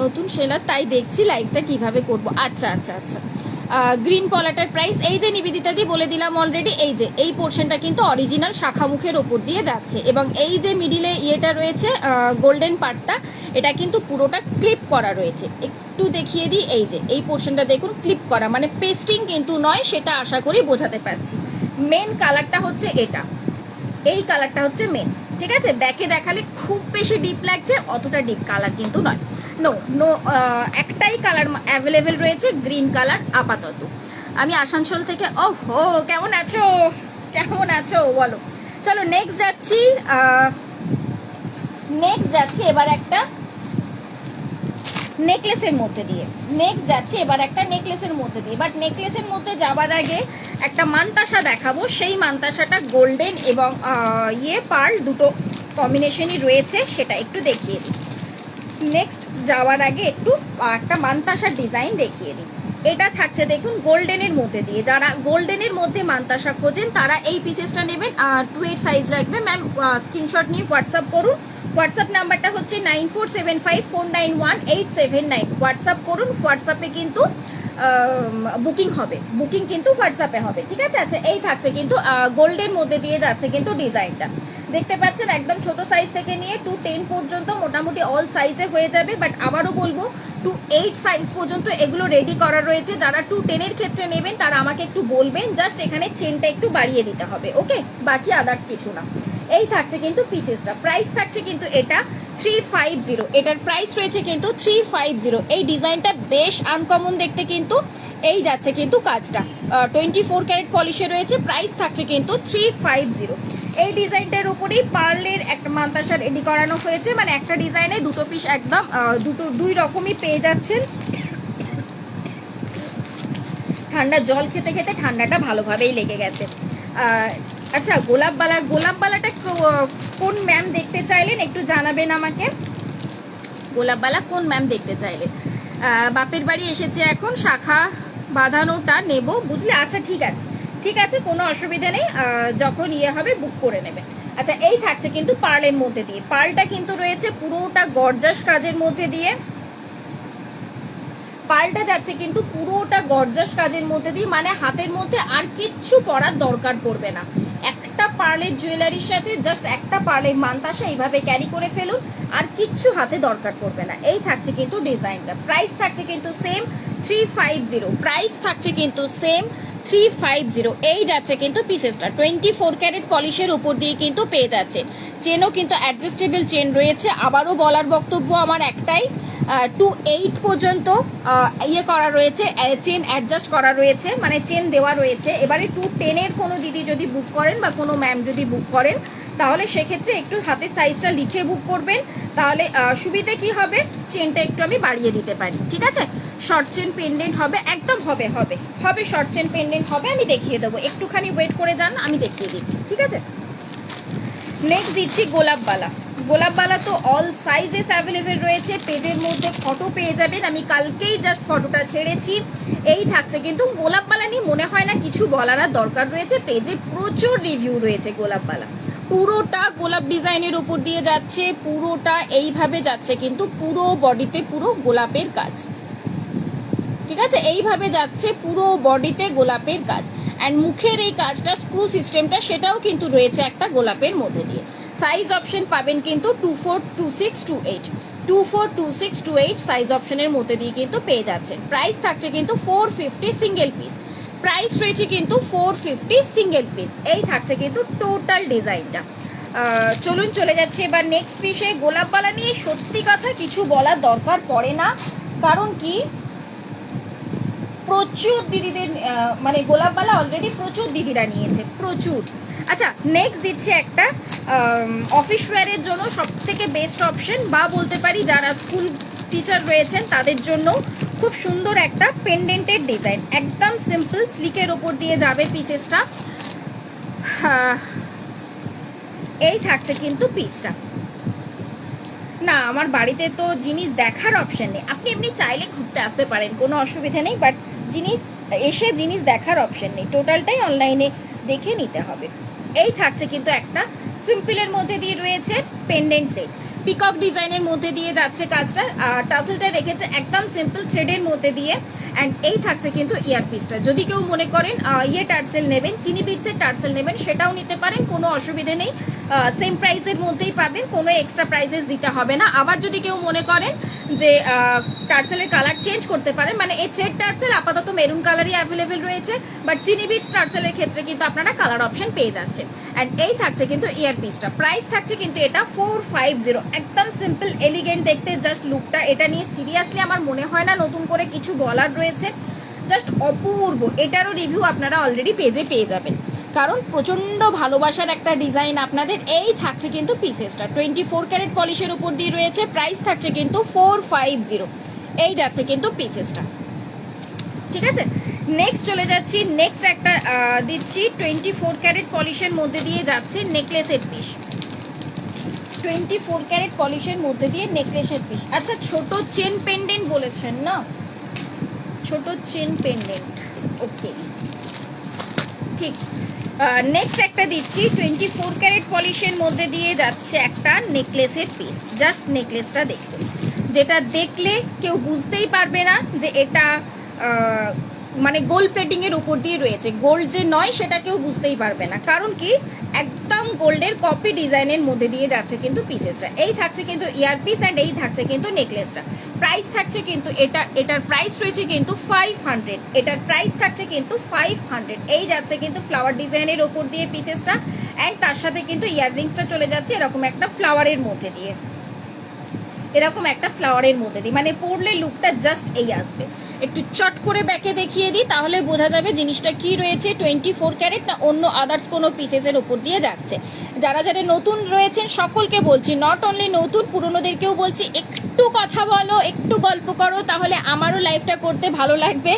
নতুন সেলার, তাই দেখছি লাইভটা কিভাবে করব। আচ্ছা আচ্ছা আচ্ছা। গ্রিন পলাটার প্রাইস এই যে নিবেদিতা দি বলে দিলাম অলরেডি। এই যে এই পোর্শনটা কিন্তু অরিজিনাল শাখা মুখের ওপর দিয়ে যাচ্ছে, এবং এই যে মিডিলে ইয়েটা রয়েছে গোল্ডেন পার্টটা, এটা কিন্তু পুরোটা ক্লিপ করা রয়েছে। একটু দেখিয়ে দিই, এই যে এই পোর্শনটা দেখুন ক্লিপ করা, মানে পেস্টিং কিন্তু নয়, সেটা আশা করি বোঝাতে পারছি। মেন কালারটা হচ্ছে এটা, এই কালারটা হচ্ছে মেন, ঠিক আছে। ব্যাকে দেখালে খুব বেশি ডিপ লাগছে, অতটা ডিপ কালার কিন্তু নয়। নো নো, একটাই কালার অ্যাভেলেবেল রয়েছে, গ্রিন কালার আপাতত। আমি আসানসোল থেকে। ও হো, কেমন আছো, কেমন আছো বলো। চলো নেক্সট যাচ্ছি, এবার একটা নেকলেসের মধ্যে দিয়ে। বাট নেকলেসের মধ্যে যাবার আগে একটা মানতাসা দেখাবো। সেই মানতাসাটা গোল্ডেন এবং পার্ল দুটো কম্বিনেশনই রয়েছে, সেটা একটু দেখিয়ে দিই। নেক্সট যাওয়ার আগে একটু একটা মানতাসার ডিজাইন দেখিয়ে দিই। এটা থাকছে দেখুন গোল্ডেনের মধ্যে দিয়ে। যারা গোল্ডেনের মধ্যে মানতাসা খোঁজেন তারা এই পিসেসটা নেবেন। 28 সাইজ লাগবে ম্যাম। স্ক্রিনশট নিয়ে হোয়াটসঅ্যাপ করুন। হোয়াটসঅ্যাপ নাম্বারটা হচ্ছে 9475491879। হোয়াটসঅ্যাপ করুন, হোয়াটসঅ্যাপে কিন্তু বুকিং হবে, বুকিং কিন্তু হোয়াটসঅ্যাপে হবে, ঠিক আছে। আচ্ছা, এই থাকছে কিন্তু গোল্ডের মধ্যে দিয়ে যাচ্ছে কিন্তু ডিজাইনটা, দেখতে পাচ্ছেন। একদম ছোট সাইজ থেকে নিয়ে 210 পর্যন্ত মোটামুটি অল সাইজে হয়ে যাবে। বাট আবারও বলবো 28 সাইজ পর্যন্ত এগুলো রেডি করা রয়েছে। যারা 210-এর ক্ষেত্রে নেবেন তারা আমাকে একটু বলবেন, জাস্ট এখানে চেনটা একটু বাড়িয়ে দিতে হবে, ওকে, বাকি আদার্স কিছু না। এই থাকছে কিন্তু পিসেসটা। প্রাইস থাকছে কিন্তু এটা 350। এটার প্রাইস রয়েছে কিন্তু 350। এই ডিজাইনটা বেশ আনকমন দেখতে কিন্তু। এই যাচ্ছে কিন্তু কাজটা 24 ক্যারেট পলিশে রয়েছে। প্রাইস থাকছে কিন্তু 350। এই ডিজাইনটার উপরেই পার্লের একটা মানতাসা রেডি করানো হয়েছে, মানে একটা ডিজাইনে দুটো পিস একদম দুই রকমই পেয়ে যাচ্ছেন। ঠান্ডা জল খেতে খেতে ঠান্ডাটা ভালোভাবেই লেগে গেছে। আচ্ছা, গোলাপবালাটা কোন ম্যাম দেখতে চাইলেন একটু জানাবেন আমাকে। গোলাপবালা কোন ম্যাম দেখতে চাইলেন? বাপের বাড়ি এসেছে এখন, শাখা বাঁধানোটা নেব বুঝলে। আচ্ছা ঠিক আছে, কোনো অসুবিধা নেই, যখন ইয়ে হবে বুক করে নেবেন। আচ্ছা, এই থাকছে কিন্তু পার্লের মধ্যে দিয়ে, পার্লটা কিন্তু রয়েছে পুরোটা গর্জাস কাজের মধ্যে দিয়ে, পার্লটা যাচ্ছে কিন্তু পুরোটা গর্জাস কাজের মধ্যে দিয়ে, মানে হাতের মধ্যে আর কিচ্ছু পরার দরকার পড়বে না। একটা পার্লের জুয়েলারির সাথে জাস্ট একটা পার্লের মানতাসা এইভাবে ক্যারি করে ফেলুন, আর কিচ্ছু হাতে দরকার পড়বে না। এই থাকছে কিন্তু ডিজাইনটা, প্রাইস থাকছে কিন্তু সেম 350, প্রাইস থাকছে কিন্তু সেম 350। এই যাচ্ছে কিন্তু পিসেসটা 24 ক্যারেট পলিশের উপর দিয়ে কিন্তু পেয়ে যাচ্ছে। চেনও কিন্তু অ্যাডজাস্টেবল চেন রয়েছে। আবারও বলার বক্তব্য আমার একটাই, 2.8 পর্যন্ত ইয়ে করা রয়েছে, চেন অ্যাডজাস্ট করা রয়েছে, মানে চেন দেওয়া রয়েছে। এবারে 210-এর কোনো দিদি যদি বুক করেন বা কোনো ম্যাম যদি বুক করেন, তাহলে সেক্ষেত্রে একটু হাতে সাইজটা লিখে বুক করবেন, তাহলে সুবিধে কি হবে, চেনটা একটু আমি বাড়িয়ে দিতে পারি। ঠিক আছে, শর্ট চেন পেন্ডেন্ট হবে, একদম হবে শর্ট চেন পেন্ডেন্ট হবে, আমি দেখিয়ে দেবো, একটুখানি ওয়েট করে যান, আমি দেখিয়ে দিচ্ছি। ঠিক আছে, নেক্সট দিচ্ছি গোলাপবালা তো অল সাইজেস অ্যাভেলেবেল রয়েছে, পেজের মধ্যে ফটো পেয়ে যাবেন, আমি কালকেই জাস্ট ফটোটা ছেড়েছি। এই থাকছে কিন্তু গোলাপবালা নিয়ে মনে হয় না কিছু বলার আর দরকার রয়েছে, পেজে প্রচুর রিভিউ রয়েছে গোলাপবালা। পুরোটা গোলাপ ডিজাইনের উপর দিয়ে যাচ্ছে, পুরোটা এইভাবে যাচ্ছে কিন্তু পুরো বডিতে পুরো গোলাপের কাজ। ঠিক আছে, এইভাবে যাচ্ছে পুরো বডিতে গোলাপের কাজ, অ্যান্ড মুখের এই কাজটা স্ক্রু সিস্টেমটা সেটাও কিন্তু রয়েছে একটা গোলাপের মধ্যে দিয়ে। সাইজ অপশন পাবেন কিন্তু 24, 26, 28, 24, 26, 28 সাইজ অপশনের মধ্যে দিয়ে কিন্তু পেয়ে যাচ্ছেন। প্রাইস থাকছে কিন্তু 450 সিঙ্গেল পিস, প্রাইস রয়েছে কিন্তু 450 সিঙ্গেল পিস। এই থাকছে কিন্তু টোটাল ডিজাইনটা। চলুন চলে যাচ্ছে এবার নেক্সট পিসে। গোলাপবালা নিয়ে সত্যি কথা কিছু বলার দরকার পড়ে না, কারণ কি প্রচুর দিদিদের, মানে গোলাপবালা অলরেডি প্রচুর দিদিরা নিয়েছে, প্রচুর। আচ্ছা, নেক্সট দিচ্ছে একটা অফিস ওয়্যারের জন্য সব থেকে বেস্ট অপশন, বা বলতে পারি যারা স্কুল টিচার রয়েছেন তাদের জন্য খুব সুন্দর একটা পেন্ডেন্টের ডিজাইন, একদম সিম্পল স্লিকের ওপর দিয়ে যাবে পিসেসটা। এই থাকছে কিন্তু পিসটা। না, আমার বাড়িতে তো জিনিস দেখার অপশন নেই, আপনি এমনি চাইলে ঘুরতে আসতে পারেন, কোনো অসুবিধা নেই, বাট জিনিস দেখার অপশন নেই, টোটালটাই অনলাইনে দেখে নিতে হবে। এই থাকছে কিন্তু একটা সিম্পলের মধ্যে দিয়ে রয়েছে পেন্ডেন্ট সেট, পিকক ডিজাইনের মধ্যে দিয়ে যাচ্ছে কাজটা, টাসেলটা রেখেছে একদম সিম্পল থ্রেডের মধ্যে দিয়ে, অ্যান্ড এই থাকছে কিন্তু ইয়ারপিসটা। যদি কেউ মনে করেন টার্সেল নেবেন, চিনি বিটসের টার্সেল নেবেন, সেটাও নিতে পারেন, কোনো অসুবিধে নেই, সেম প্রাইসের মধ্যেই পাবেন, কোনো এক্সট্রা প্রাইসেস দিতে হবে না। আবার যদি কেউ মনে করেন যে টার্সেলের কালার চেঞ্জ করতে পারেন, মানে এই থ্রেড টার্সেল আপাতত মেরুন কালারই অ্যাভেলেবেল রয়েছে, বাট চিনি বিটস টার্সেলের ক্ষেত্রে কিন্তু আপনারা কালার অপশন পেয়ে যাচ্ছেন। অ্যান্ড এই থাকছে কিন্তু ইয়ারপিসটা, প্রাইস থাকছে কিন্তু এটা 450, একদম সিম্পল এলিগেন্ট দেখতে জাস্ট লুকটা। এটা নিয়ে সিরিয়াসলি আমার মনে হয় না নতুন করে কিছু বলার রয়েছে, জাস্ট অপূর্ব। এটারও রিভিউ আপনারা অলরেডি পেজে পেয়ে যাবেন, কারণ প্রচন্ড ভালোবাসার একটা ডিজাইন আপনাদের। এই থাকছে কিন্তু পিসেসটা 24 ক্যারেট পলিশের উপর দিয়ে রয়েছে, প্রাইস থাকছে কিন্তু 450। এই যাচ্ছে কিন্তু পিসেসটা। ঠিক আছে, নেক্সট চলে যাচ্ছি, নেক্সট একটা দিচ্ছি 24 ক্যারেট পলিশের মধ্যে দিয়ে যাচ্ছে নেকলেসের পিস, 24 ক্যারেট পলিশের মধ্যে দিয়ে নেকলেসের পিস। আচ্ছা, ছোট চেন পেন্ডেন্ট বলেছেন না, ছোট চেন পেন্ডেন্ট, ওকে ঠিক। নেক্সট একটা দিচ্ছি 24 ক্যারেট পলিশের মধ্যে দিয়ে যাচ্ছে একটা নেকলেসের পিস। জাস্ট নেকলেসটা দেখুন, যেটা দেখলে কেউ বুঝতেই পারবে না যে এটা মানে গোল্ড প্লেটিং এর উপর দিয়ে রয়েছে, গোল্ড যে নয় সেটা কেউ বুঝতেই পারবে না, কারণ কি একদম গোল্ডের কপি ডিজাইনের মধ্যে দিয়ে যাচ্ছে কিন্তু পিসেসটা। এই থাকছে কিন্তু ইয়ারপিস, অ্যান্ড এই থাকছে কিন্তু নেকলেসটা। প্রাইস থাকছে কিন্তু এটার প্রাইস রয়েছে কিন্তু 500, এটার প্রাইস থাকছে কিন্তু 500। এই যাচ্ছে কিন্তু ফ্লাওয়ার ডিজাইনের ওপর দিয়ে পিসেসটা, অ্যান্ড তার সাথে কিন্তু ইয়াররিংসটা চলে যাচ্ছে এরকম একটা ফ্লাওয়ারের মধ্যে দিয়ে, এরকম একটা ফ্লাওয়ারের মধ্যে দিয়ে, মানে পরলে লুকটা জাস্ট এই আসবে। একটু চট করে ব্যাকে দেখিয়ে দিই, তাহলে বোঝা যাবে জিনিসটা কি রয়েছে, 24 ক্যারেট না অন্য আদার্স কোনো পিসেসের উপর দিয়ে যাচ্ছে। যারা যারা নতুন রয়েছেন সকলকে বলছি, নট অনলি নতুন, পুরনোদেরকেও বলছি একটু কথা বলো, একটু গল্প করো, তাহলে আমারও লাইফটা করতে ভালো লাগবে।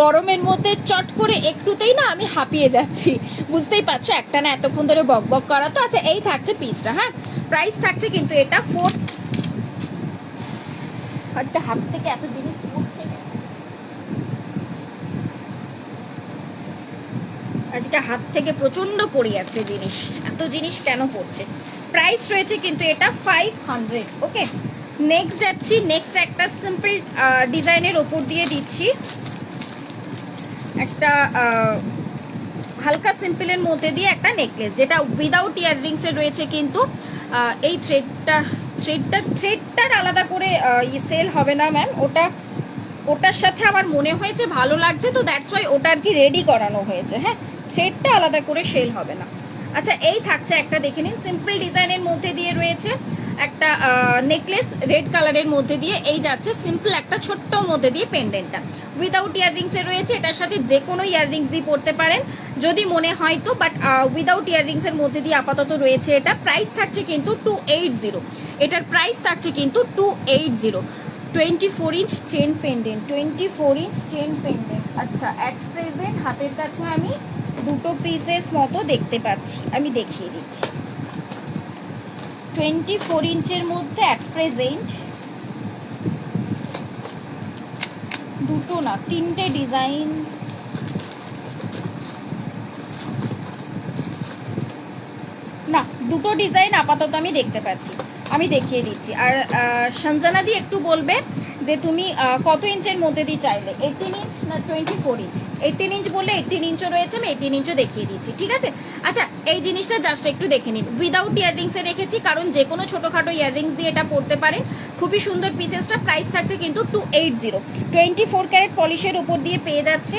গরমের মধ্যে চট করে একটুতেই না আমি হাঁপিয়ে যাচ্ছি, বুঝতেই পারছো, একটা না এতক্ষণ ধরে বক বক করা। তো আচ্ছা, এই থাকছে পিসটা। হ্যাঁ, প্রাইস থাকছে কিন্তু এটা আজকে হাত থেকে এত জিনিস পড়ছে, আজকে হাত থেকে প্রচন্ড পড়ে যাচ্ছে জিনিস, এত জিনিস কেন পড়ছে। প্রাইস রয়েছে কিন্তু এটা 500। ওকে, নেক্সট যাচ্ছি। নেক্সট একটা সিম্পল ডিজাইনের ওপর দিয়ে দিচ্ছি, একটা হালকা সিম্পলের মধ্যে দিয়ে একটা নেকলেস, যেটা উইদাউট ইয়াররিংস এর রয়েছে কিন্তু। এই থ্রেডটার আলাদা করে সেল হবে না ম্যাম, ওটার সাথে আমার মনে হয়েছে ভালো লাগছে, তো দ্যাটস ওয়াই ওটা আর কি রেডি করানো হয়েছে। হ্যাঁ, থ্রেডটা আলাদা করে সেল হবে না। আচ্ছা, এই থাকছে একটা, দেখে নিন, সিম্পল ডিজাইনের মধ্যে দিয়ে রয়েছে একটা নেকলেস রেড কালারের মধ্যে দিয়ে, এই যাচ্ছে সিম্পল একটা ছোট্টর মধ্যে দিয়ে পেন্ডেন্টটা উইদাউট ইয়াররিংস এর রয়েছে। এটার সাথে যে কোনো ইয়াররিংস দিয়ে পড়তে পারেন যদি মনে হয় তো, বাট উইদাউট ইয়াররিংস এর মধ্যে দিয়ে আপাতত রয়েছে এটা। প্রাইস থাকছে কিন্তু 280, এটার প্রাইস থাকছে কিন্তু 280। 24 inch chain pendant, 24 inch chain pendant. আচ্ছা, অ্যাট প্রেজেন্ট হাতের কাছে আমি দুটো পিসেস মতো দেখতে পাচ্ছি, আমি দেখিয়ে দিচ্ছি। 24 ইঞ্চের মধ্যে অ্যাট প্রেজেন্ট দুটো না তিনটে ডিজাইন, না দুটো ডিজাইন আপাতত আমি দেখতে পাচ্ছি, আমি দেখিয়ে দিচ্ছি। আর সঞ্জনা দি একটু বলবে যে তুমি কত ইঞ্চের মধ্যে দিয়ে চাইলে, 18 ইঞ্চ না 24 ইঞ্চ? 18 ইঞ্চ বললে 18 ইঞ্চও রয়েছে, আমি 18 ইঞ্চও দেখিয়ে দিচ্ছি, ঠিক আছে। আচ্ছা, এই জিনিসটা জাস্ট একটু দেখে নিন, উইদাউট ইয়াররিংসে রেখেছি, কারণ যে কোনো ছোটোখাটো ইয়াররিংস দিয়ে এটা পড়তে পারেন। খুবই সুন্দর পিসেসটা, প্রাইস থাকছে কিন্তু 280। 24 ক্যারেট পলিশের ওপর দিয়ে পেয়ে যাচ্ছে,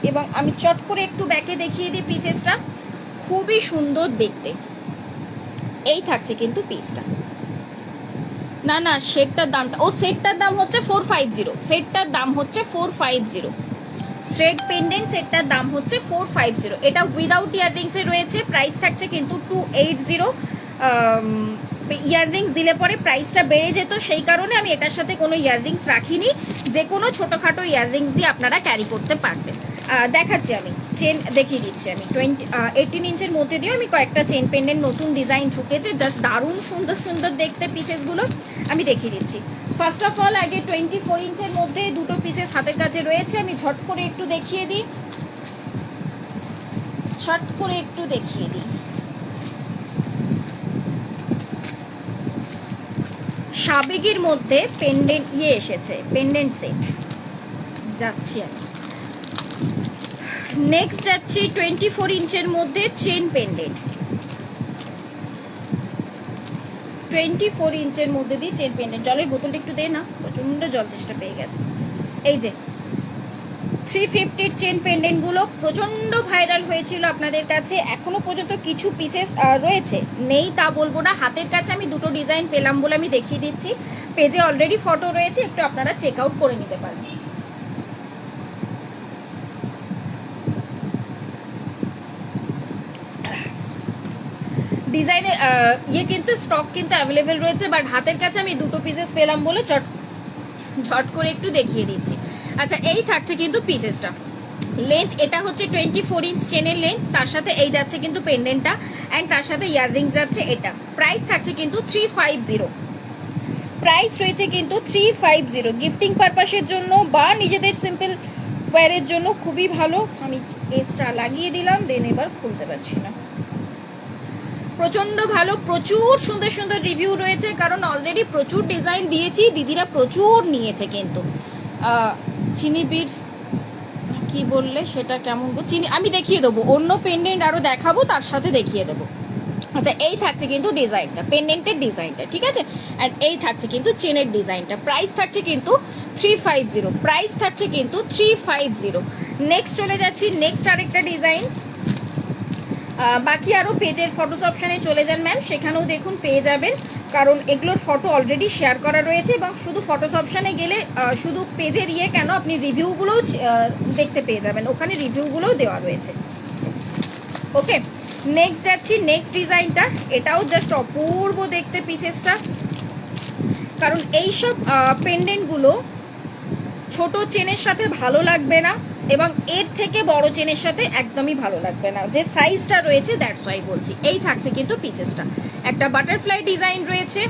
এবং আমি চট করে একটু ব্যাকে দেখিয়ে দিই পিসেসটা, খুবই সুন্দর দেখতে। এই থাকছে কিন্তু পিসটা। না না, সেটটার দামটা, ও সেটটার দাম হচ্ছে 450, সেটটার দাম হচ্ছে 450। থ্রেড পেন্ডেন্ট সেটটার দাম হচ্ছে 450। এটা উইদাউট ইয়াররিংস এ রয়েছে, প্রাইস থাকছে কিন্তু 280। ইয়াররিংস দিলে পরে প্রাইসটা বেড়ে যেত, সেই কারণে আমি এটার সাথে কোনো ইয়াররিংস রাখিনি। যে কোনো ছোটোখাটো ইয়াররিংস দিয়ে আপনারা ক্যারি করতে পারবেন। দেখাচ্ছি, আমি চেন দেখিয়ে দিচ্ছি। আমি 18 ইঞ্চের মধ্যে দিয়েও আমি কয়েকটা চেন পেন্ডেন্ট নতুন ডিজাইন ঢুকেছে, জাস্ট দারুণ সুন্দর সুন্দর দেখতে পিসেসগুলো, আমি দেখিয়ে দিচ্ছি। ফার্স্ট অফ অল আগে 24 ইঞ্চের মধ্যে দুটো পিসেস হাতের কাছে রয়েছে, আমি ঝট করে একটু দেখিয়ে দিই, শর্ট করে একটু দেখিয়ে দিই। সাবেগের মধ্যে পেন্ডেন্ট এসেছে, পেন্ডেন্ট সেট যাচ্ছি আমি। নেক্সট যাচ্ছি 24 ইঞ্চের মধ্যে চেন পেন্ডেন্ট, 24 ইঞ্চের মধ্যে দিয়ে চেন পেন্ডেন্ট। জলের বোতলটা একটু দে না, প্রচন্ড জল তেষ্টা পেয়ে গেছে। এই যে 350 চেন পেন্ডেন্ট গুলো প্রচন্ড ভাইরাল হয়েছিল আপনাদের কাছে, এখনো পর্যন্ত কিছু পিসেস রয়েছে, নেই তা বলবো না। হাতের কাছে আমি দুটো ডিজাইন পেলাম বলে আমি দেখিয়ে দিচ্ছি, পেজে অলরেডি ফটো রয়েছে, একটু আপনারা চেক আউট করে নিতে পারেন। ডিজাইনের কিন্তু স্টক কিন্তু অ্যাভেলেবেল রয়েছে, বাট হাতের কাছে আমি দুটো পিসেস পেলাম বলে ঝট করে একটু দেখিয়ে দিচ্ছি। আচ্ছা, এই থাকছে কিন্তু পিসেসটা, লেন্থ এটা হচ্ছে 24 ইঞ্চ চেনের লেন্থ, তার সাথে এই যাচ্ছে কিন্তু পেন্ডেন্টটা, অ্যান্ড তার সাথে ইয়াররিংস যাচ্ছে এটা। প্রাইস থাকছে কিন্তু 350, প্রাইস রয়েছে কিন্তু 350। গিফটিং পারপাসের জন্য বা নিজেদের সিম্পল ওয়্যারের জন্য খুবই ভালো। আমি এসটা লাগিয়ে দিলাম, দেন এবার খুলতে পারছি না। প্রচন্ড ভালো, প্রচুর সুন্দর সুন্দর রিভিউ রয়েছে, কারণ অলরেডি প্রচুর ডিজাইন দিয়েছি, দিদিরা প্রচুর নিয়েছে কিন্তু। চিনি বিটস কি বললে সেটা কেমন গো চিনি, আমি দেখিয়ে দেবো, অন্য পেন্ডেন্ট আরো দেখাবো, তার সাথে দেখিয়ে দেবো। আচ্ছা, এই থাকছে কিন্তু ডিজাইনটা, পেন্ডেন্টের ডিজাইনটা, ঠিক আছে। আর এই থাকছে কিন্তু চেনের ডিজাইনটা, প্রাইস থাকছে কিন্তু 350, প্রাইস থাকছে কিন্তু 350। নেক্সট চলে যাচ্ছি, নেক্সট আরেকটা ডিজাইন। বাকি আরও পেজের ফটোস অপশানে চলে যান ম্যাম, সেখানেও দেখুন পেয়ে যাবেন, কারণ এগুলোর ফটো অলরেডি শেয়ার করা রয়েছে, এবং শুধু ফটোস অপশানে গেলে শুধু পেজের কেন, আপনি রিভিউগুলোও দেখতে পেয়ে যাবেন, ওখানে রিভিউগুলোও দেওয়া রয়েছে। ওকে, নেক্সট যাচ্ছি নেক্সট ডিজাইনটা, এটাও জাস্ট অপূর্ব দেখতে পিসেসটা, কারণ এইসব পেন্ডেন্টগুলো ছোট চেনের সাথে ভালো লাগবে না এবং এর থেকে বড় চেনের সাথে একদমই ভালো লাগবে না, যে সাইজটা রয়েছে দ্যাটস ওয়াই বলছি। এই থাকছে কিন্তু পিসেসটা, একটা বাটারফ্লাই ডিজাইন রয়েছে,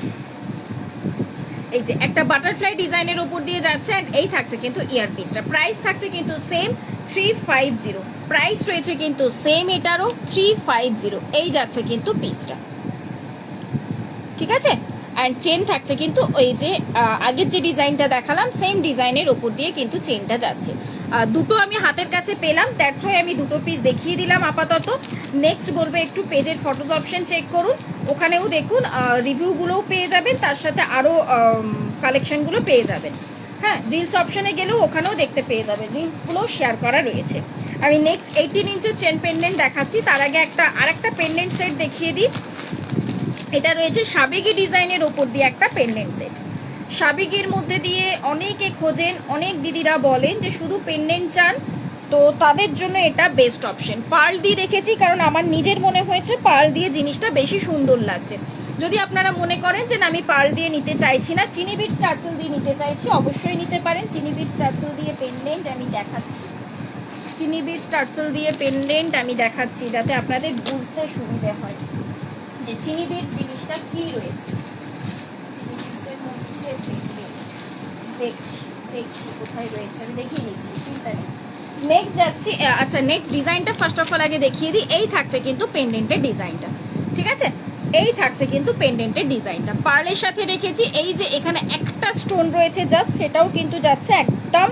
এই যে একটা বাটারফ্লাই ডিজাইনের উপর দিয়ে যাচ্ছে, অ্যান্ড এই থাকছে কিন্তু ইয়ার পিসটা। প্রাইস থাকছে কিন্তু সেম 350, প্রাইস রয়েছে কিন্তু সেম এটারও 350। এই যাচ্ছে কিন্তু পিসটা, ঠিক আছে। অ্যান্ড চেন থাকছে কিন্তু ওই যে আগের যে ডিজাইনটা দেখালাম সেম ডিজাইনের ওপর দিয়ে কিন্তু চেনটা যাচ্ছে। দুটো আমি হাতের কাছে পেলাম, দ্যাটস ওয়াই আমি দুটো পিস দেখিয়ে দিলাম আপাতত। নেক্সট বলবো একটু পেজের ফটোস অপশন চেক করুন, ওখানেও দেখুন রিভিউগুলোও পেয়ে যাবেন, তার সাথে আরও কালেকশনগুলো পেয়ে যাবেন। হ্যাঁ, রিলস অপশনে গেলেও ওখানেও দেখতে পেয়ে যাবেন, রিলসগুলোও শেয়ার করা রয়েছে। আমি নেক্সট 18 ইঞ্চের চেন পেন্ডেন্ট দেখাচ্ছি, তার আগে আরেকটা পেন্ডেন্ট সেট দেখিয়ে দিই। এটা রয়েছে সাবেকি ডিজাইনের ওপর দিয়ে একটা পেন্ডেন্ট সেট। সাবেকির মধ্যে দিয়ে অনেকে খোঁজেন, অনেক দিদিরা বলেন যে শুধু পেন্ডেন্ট চান, তো তাদের জন্য এটা বেস্ট অপশন। পার্ল দিয়ে রেখেছি কারণ আমার নিজের মনে হয়েছে পার্ল দিয়ে জিনিসটা বেশি সুন্দর লাগছে। যদি আপনারা মনে করেন যে না আমি পার্ল দিয়ে নিতে চাইছি না, চিনি বিটস টার্সেল দিয়ে নিতে চাইছি, অবশ্যই নিতে পারেন। চিনি বিটস টার্সেল দিয়ে পেন্ডেন্ট আমি দেখাচ্ছি, চিনি বিটস টার্সেল দিয়ে পেন্ডেন্ট আমি দেখাচ্ছি যাতে আপনাদের বুঝতে সুবিধে হয় যে চিনি বিটস জিনিসটা কি রয়েছে। দেখছি কোথায় রয়েছে, আমি দেখিয়ে নিচ্ছি, চিন্তা নেই। নেক্সট যাচ্ছি, আচ্ছা নেক্সট ডিজাইনটা ফার্স্ট অফ অল আগে দেখিয়ে দিই। এই থাকছে কিন্তু পেন্ডেন্টের ডিজাইনটা, ঠিক আছে। এই থাকছে কিন্তু পেন্ডেন্টের ডিজাইনটা, পার্লের সাথে রেখেছি। এই যে এখানে একটা স্টোন রয়েছে জাস্ট, সেটাও কিন্তু যাচ্ছে একদম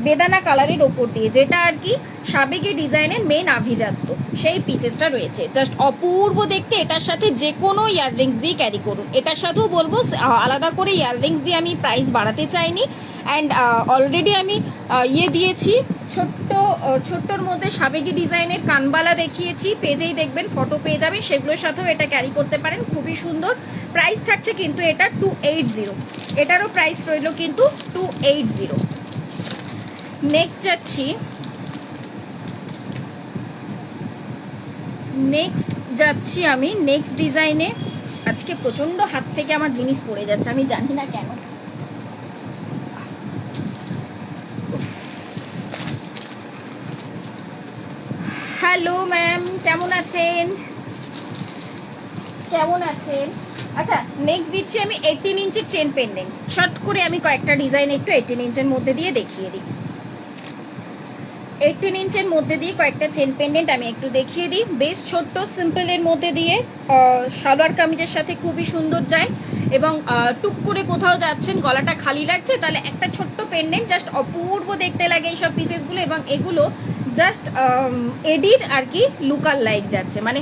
বেদানা কালারের ওপর দিয়ে, যেটা আর কি সাবেকি ডিজাইনের মেন আভিজাত্য, সেই পিসেসটা রয়েছে। জাস্ট অপূর্ব দেখতে। এটার সাথে যে কোনো ইয়াররিংস দিয়ে ক্যারি করুন। এটার সাথেও বলবো আলাদা করে ইয়াররিংস দিয়ে আমি প্রাইস বাড়াতে চাইনি, অ্যান্ড অলরেডি আমি দিয়েছি ছোট্টর মধ্যে সাবেকি ডিজাইনের কানবালা দেখিয়েছি, পেজেই দেখবেন, ফটো পেয়ে যাবেন, সেগুলোর সাথেও এটা ক্যারি করতে পারেন, খুবই সুন্দর। প্রাইস থাকছে কিন্তু এটা 280, এটারও প্রাইস রইল কিন্তু 280। নেক্সট যাচ্ছি আমি নেক্সট ডিজাইনে। আজকে প্রচন্ড হাত থেকে আমার জিনিস পড়ে যাচ্ছে, আমি জানি না কেন। হ্যালো ম্যাম, কেমন আছেন? আচ্ছা, নেক্সট দিচ্ছি আমি 18 ইঞ্চের চেন পেন্ডেন্ট। শর্ট করে আমি কয়েকটা ডিজাইন একটু 18 ইঞ্চের মধ্যে দিয়ে দেখিয়ে দিই। 18 ইঞ্চের মধ্যে দিয়ে কয়েকটা চেন পেন্ডেন্ট আমি একটু দেখিয়ে দিই। বেশ ছোট্ট সিম্পলের মধ্যে দিয়ে সালোয়ার কামিজের সাথে খুবই সুন্দর যায়, এবং টুক করে কোথাও যাচ্ছেন, গলাটা খালি লাগছে, তাহলে একটা ছোট্ট পেন্ডেন্ট জাস্ট অপূর্ব দেখতে লাগে এইসব পিসেসগুলো। এবং এগুলো জাস্ট এডির আর কি লুকার লাইক যাচ্ছে, মানে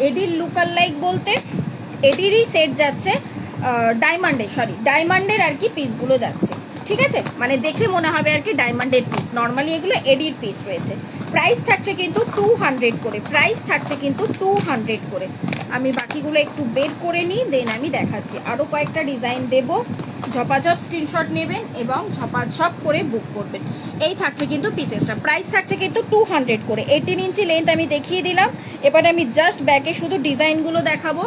এডির লুকার লাইক বলতে এডিরই সেট যাচ্ছে, ডায়মন্ডের আর কি পিসগুলো যাচ্ছে, ঠিক আছে। মানে দেখে মনে হবে আর কি ডায়মন্ডের পিস, নর্মালি এগুলো এডির পিস রয়েছে। প্রাইস থাকছে কিন্তু 200 করে, প্রাইস থাকছে কিন্তু 200 করে। আমি বাকিগুলো একটু বের করে নিই, দেন আমি দেখাচ্ছি। আরও কয়েকটা ডিজাইন দেবো, ঝপাঝপ স্ক্রিনশট নেবেন এবং ঝপাঝপ করে বুক করবেন। এই থাকছে কিন্তু পিসেসটা, প্রাইস থাকছে কিন্তু 200 করে। 18 ইঞ্চি লেন্থ আমি দেখিয়ে দিলাম, এবারে আমি জাস্ট ব্যাকে শুধু ডিজাইনগুলো দেখাবো,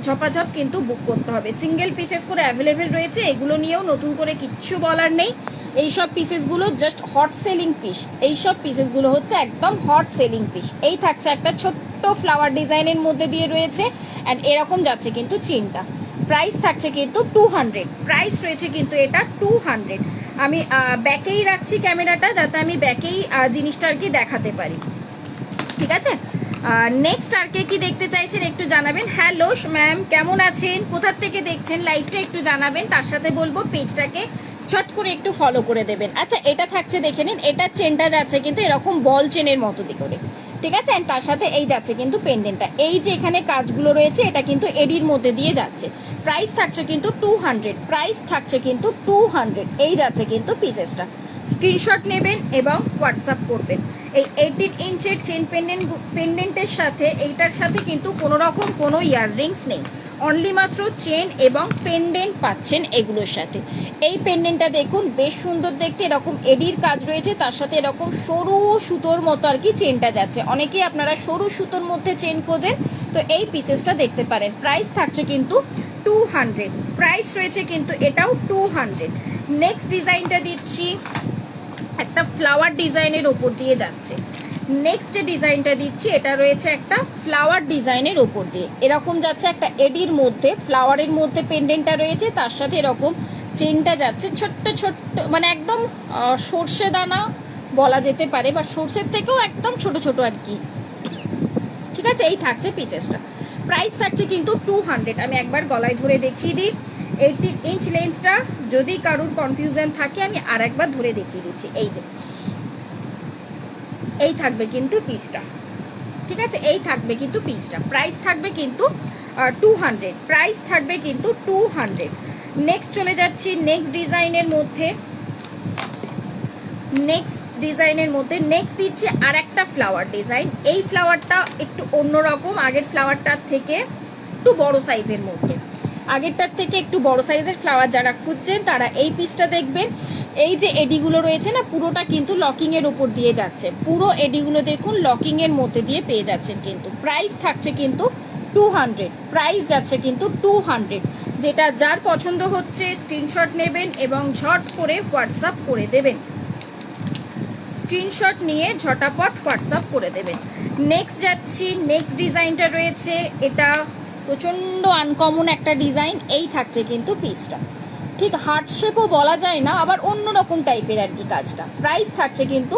ঝপাঝপ কিন্তু বুক করতে হবে। সিঙ্গেল পিসেস করে অ্যাভেলেবেল রয়েছে, এগুলো নিয়েও নতুন করে কিচ্ছু বলার নেই। এইসব পিসেসগুলো জাস্ট হট সেলিং পিস, এইসব পিসেসগুলো হচ্ছে একদম হট সেলিং পিস। এই থাকছে একটা ছোট্ট ফ্লাওয়ার ডিজাইনের মধ্যে দিয়ে রয়েছে, অ্যান্ড এরকম যাচ্ছে কিন্তু চেনটা। প্রাইস থাকছে কিন্তু 200, প্রাইস রয়েছে কিন্তু এটা 200। আমি ব্যাকেই রাখছি ক্যামেরাটা, যাতে আমি ব্যাকেই জিনিসটা আর কি দেখাতে পারি, ঠিক আছে। নেক্সট আর কে কি দেখতে চাইছেন একটু জানাবেন। হ্যালো ম্যাম, কেমন আছেন, কোথা থেকে দেখছেন, লাইভটা একটু জানাবেন। তার সাথে বলবো পেজটাকে ছট করে একটু ফলো করে দেবেন। আচ্ছা, এটা থাকছে দেখে নিন, এটার চেনটা যাচ্ছে কিন্তু এরকম বল চেনের মতো করে, ঠিক আছে। তার সাথে এই যাচ্ছে কিন্তু পেন্ডেন্টটা, এই যে এখানে কাজগুলো রয়েছে, এটা কিন্তু এডির মধ্যে দিয়ে যাচ্ছে। প্রাইস থাকছে কিন্তু 200, প্রাইস থাকছে কিন্তু 200। এই যাচ্ছে কিন্তু পিসেসটা, স্ক্রিনশট নেবেন এবং হোয়াটসঅ্যাপ করবেন। এই 18 ইঞ্চের চেন পেন্ডেন্টের সাথে এইটার সাথে কিন্তু কোনো রকম কোনো ইয়াররিংস নেই, অনলি মাত্র চেন এবং পেন্ডেন্ট পাচ্ছেন এগুলোর সাথে। এই পেন্ডেন্টটা দেখুন বেশ সুন্দর দেখতে, এরকম এডির কাজ রয়েছে, তার সাথে এরকম সরু সুতোর মতো আর কি চেনটা যাচ্ছে। অনেকেই আপনারা সরু সুতোর মধ্যে চেন খোঁজেন, তো এই পিসেসটা দেখতে পারেন। প্রাইস থাকছে কিন্তু 200, প্রাইস রয়েছে কিন্তু এটাও 200। নেক্সট ডিজাইনটা দিচ্ছি একটা ফ্লাওয়ার ডিজাইনের ওপর দিয়ে যাচ্ছে। নেক্সট যে ডিজাইনটা দিচ্ছি এটা রয়েছে একটা ফ্লাওয়ার ডিজাইনের ওপর দিয়ে, এরকম যাচ্ছে একটা এডির মধ্যে, ফ্লাওয়ারের মধ্যে পেন্ডেন্টটা রয়েছে, তার সাথে এরকম চেনটা যাচ্ছে ছোট্ট ছোট্ট, মানে একদম সর্ষে দানা বলা যেতে পারে, বা সর্ষের থেকেও একদম ছোট ছোট আর কি। ঠিক আছে, এই থাকছে পিসেসটা। প্রাইস থাকছে কিন্তু 200। আমি একবার গলায় ধরে দেখিয়ে দিই 18 ইঞ্চ লেন্থটা, যদি কারোর কনফিউশন থাকে আমি আর একবার ধরে দেখিয়ে দিচ্ছি। এই যে এই থাকবে কিন্তু পিসটা, ঠিক আছে, এই থাকবে কিন্তু পিসটা। প্রাইস থাকবে কিন্তু 200, প্রাইস থাকবে কিন্তু 200। নেক্সট চলে যাচ্ছি নেক্সট ডিজাইনের মধ্যে। নেক্সট দিচ্ছি আর একটা ফ্লাওয়ার ডিজাইন। এই ফ্লাওয়ারটা একটু অন্যরকম, আগের ফ্লাওয়ারটার থেকে একটু বড় সাইজের মধ্যে, আগেরটার থেকে একটু বড় সাইজের ফ্লাওয়ার যারা খুঁজছেন তারা এই পিসটা দেখবেন। এই যে এডিগুলো রয়েছে না, পুরোটা কিন্তু লকিং এর উপর দিয়ে যাচ্ছে, পুরো এডিগুলো দেখুন লকিং এর মধ্যে দিয়ে পেয়ে যাচ্ছেন কিন্তু। প্রাইস থাকছে কিন্তু 200, প্রাইস যাচ্ছে কিন্তু 200। যেটা যার পছন্দ হচ্ছে স্ক্রিনশট নেবেন এবং ঝট করে হোয়াটসঅ্যাপ করে দেবেন, স্ক্রিনশট নিয়ে ঝটাপট হোয়াটসঅ্যাপ করে দেবেন। নেক্সট যাচ্ছি, নেক্সট ডিজাইনটা রয়েছে, এটা প্রচন্ড আনকমন একটা ডিজাইন। এই থাকছে কিন্তু পিসটা, ঠিক হার্ট শেপও বলা যায় না, আবার অন্যরকম টাইপের আর কি কাজটা। প্রাইস থাকছে কিন্তু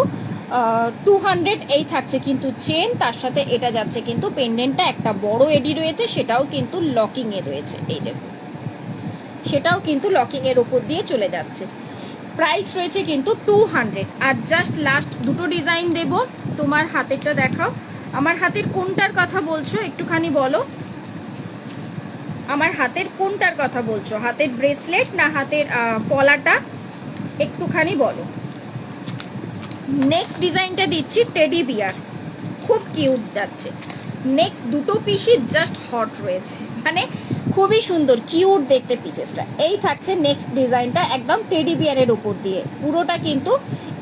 200। এই থাকছে কিন্তু চেন, তার সাথে এটা যাচ্ছে কিন্তু পেন্ডেন্টটা, একটা বড় এডি রয়েছে, সেটাও কিন্তু লকিং এ রয়েছে, এই দেখুন সেটাও কিন্তু লকিং এর উপর দিয়ে চলে যাচ্ছে। প্রাইস রয়েছে কিন্তু 200। আর জাস্ট লাস্ট দুটো ডিজাইন দেব। তোমার হাতেরটা দেখাও, আমার হাতের কোনটার কথা বলছো একটুখানি বলো, আমার হাতের কোনটার কথা বলছো, হাতের ব্রেসলেট না হাতের পলাটা, একটুখানি বলো। নেক্সট ডিজাইনটা দিচ্ছি টেডি বিয়ার, খুব কিউট যাচ্ছে। নেক্সট দুটো পিসই জাস্ট হট রয়েছে, মানে খুবই সুন্দর কিউট দেখতে পিসেসটা। এই থাকছে নেক্সট ডিজাইনটা, একদম টেডি বিয়ারের উপর দিয়ে, পুরোটা কিন্তু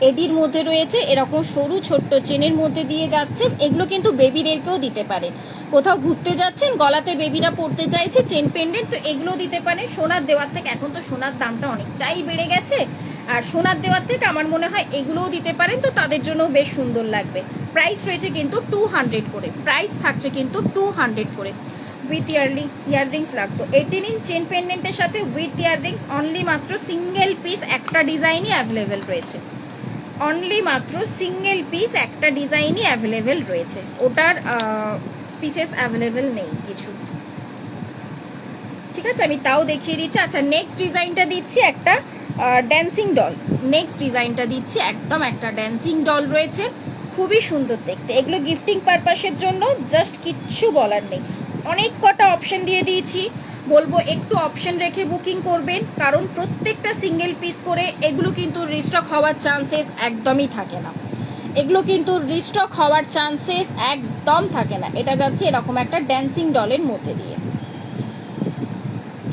এডির মধ্যে রয়েছে, এরকম সরু ছোট্ট চেনের মধ্যে দিয়ে যাচ্ছে। এগুলো কিন্তু বেবিদেরকেও দিতে পারেন, কোথাও ঘুরতে যাচ্ছেন গলাতে বেবিরা পড়তে চাইছে চেন পেন্ডেন্ট, তো এগুলো দিতে পারেন। সোনার দেওয়ার থেকে, এখন তো সোনার দামটা অনেকটাই বেড়ে গেছে, আর সোনার দেওয়ার থেকে আমার মনে হয় এগুলোও দিতে পারেন, তো তাদের জন্য বেশ সুন্দর লাগবে। প্রাইস রয়েছে কিন্তু 200 করে, প্রাইস থাকছে কিন্তু 200 করে। উইথ ইয়াররিংস লাগতো 18 ইঞ্চ চেন পেন্ডেন্টের সাথে উইথ ইয়াররিংস। অনলি মাত্র সিঙ্গেল পিস একটা ডিজাইনই অ্যাভেলেবেল রয়েছে, অনলি মাত্র সিঙ্গেল পিস একটা ডিজাইনই অ্যাভেলেবেল রয়েছে, ওটার পিসেস অ্যাভেলেবেল নেই কিছু। ঠিক আছে, আমি তাও দেখিয়ে দিচ্ছি। আচ্ছা, নেক্সট ডিজাইনটা দিচ্ছি একটা ড্যান্সিং ডল। নেক্সট ডিজাইনটা দিচ্ছি একদম একটা ড্যান্সিং ডল রয়েছে, খুবই সুন্দর দেখতে। এগুলো গিফটিং পারপাসের জন্য, জাস্ট কিচ্ছু বলার নেই। অনেক কটা অপশন দিয়ে দিয়েছি, বলবো একটু অপশন রেখে বুকিং করবেন, কারণ প্রত্যেকটা সিঙ্গেল পিস করে এগুলো কিন্তু রিস্টক হওয়ার চান্সেস একদমই থাকে না, এগুলো কিন্তু রিস্টক হওয়ার চান্সেস একদম থাকে না। এটা যাচ্ছে এরকম একটা ড্যান্সিং ডলের মধ্যে দিয়ে,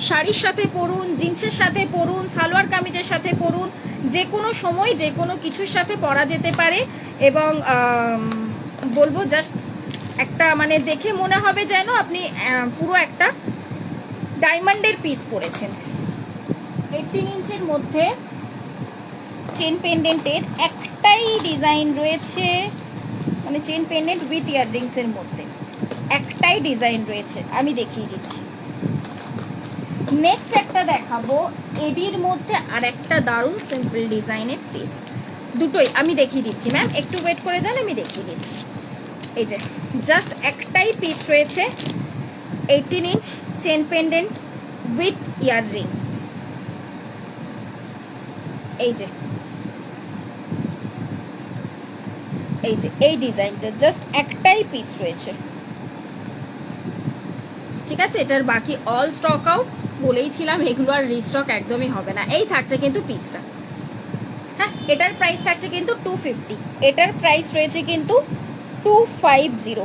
শাড়ির সাথে পরুন, জিন্সের সাথে পরুন, সালোয়ার কামিজের সাথে পরুন, যে কোনো সময় যে কোনো কিছুর সাথে পরা যেতে পারে। এবং বলবো জাস্ট একটা মানে দেখে মনে হবে যেন আপনি পুরো একটা ডায়মন্ডের পিস পরেছেন। 18 ইঞ্চের মধ্যে চেন পেন্ডেন্টের একটাই ডিজাইন রয়েছে, মানে চেন পেন্ডেন্ট উইথ ইয়াররিংস এর মধ্যে একটাই ডিজাইন রয়েছে, আমি দেখিয়ে দিচ্ছি। নেক্সট একটা দেখাবো এডির মধ্যে আর একটা দারুণ সিম্পল ডিজাইনের পিস, দুটোই আমি দেখিয়ে দিচ্ছি। ম্যাম একটু ওয়েট করে যান, আমি দেখিয়ে দিচ্ছি। এই যে জাস্ট একটাই পিস রয়েছে, 18 inch chain pendant with earrings. এই যে এই ডিজাইনটা জাস্ট একটাই পিস রয়েছে, ঠিক আছে। এটার বাকি অল স্টক আউট, বলেইছিলাম এগুলো আর রিস্টক একদমই হবে না। এই থাকছে কিন্তু পিসটা, হ্যাঁ এটার প্রাইস থাকছে কিন্তু 250, এটার প্রাইস রয়েছে কিন্তু 250।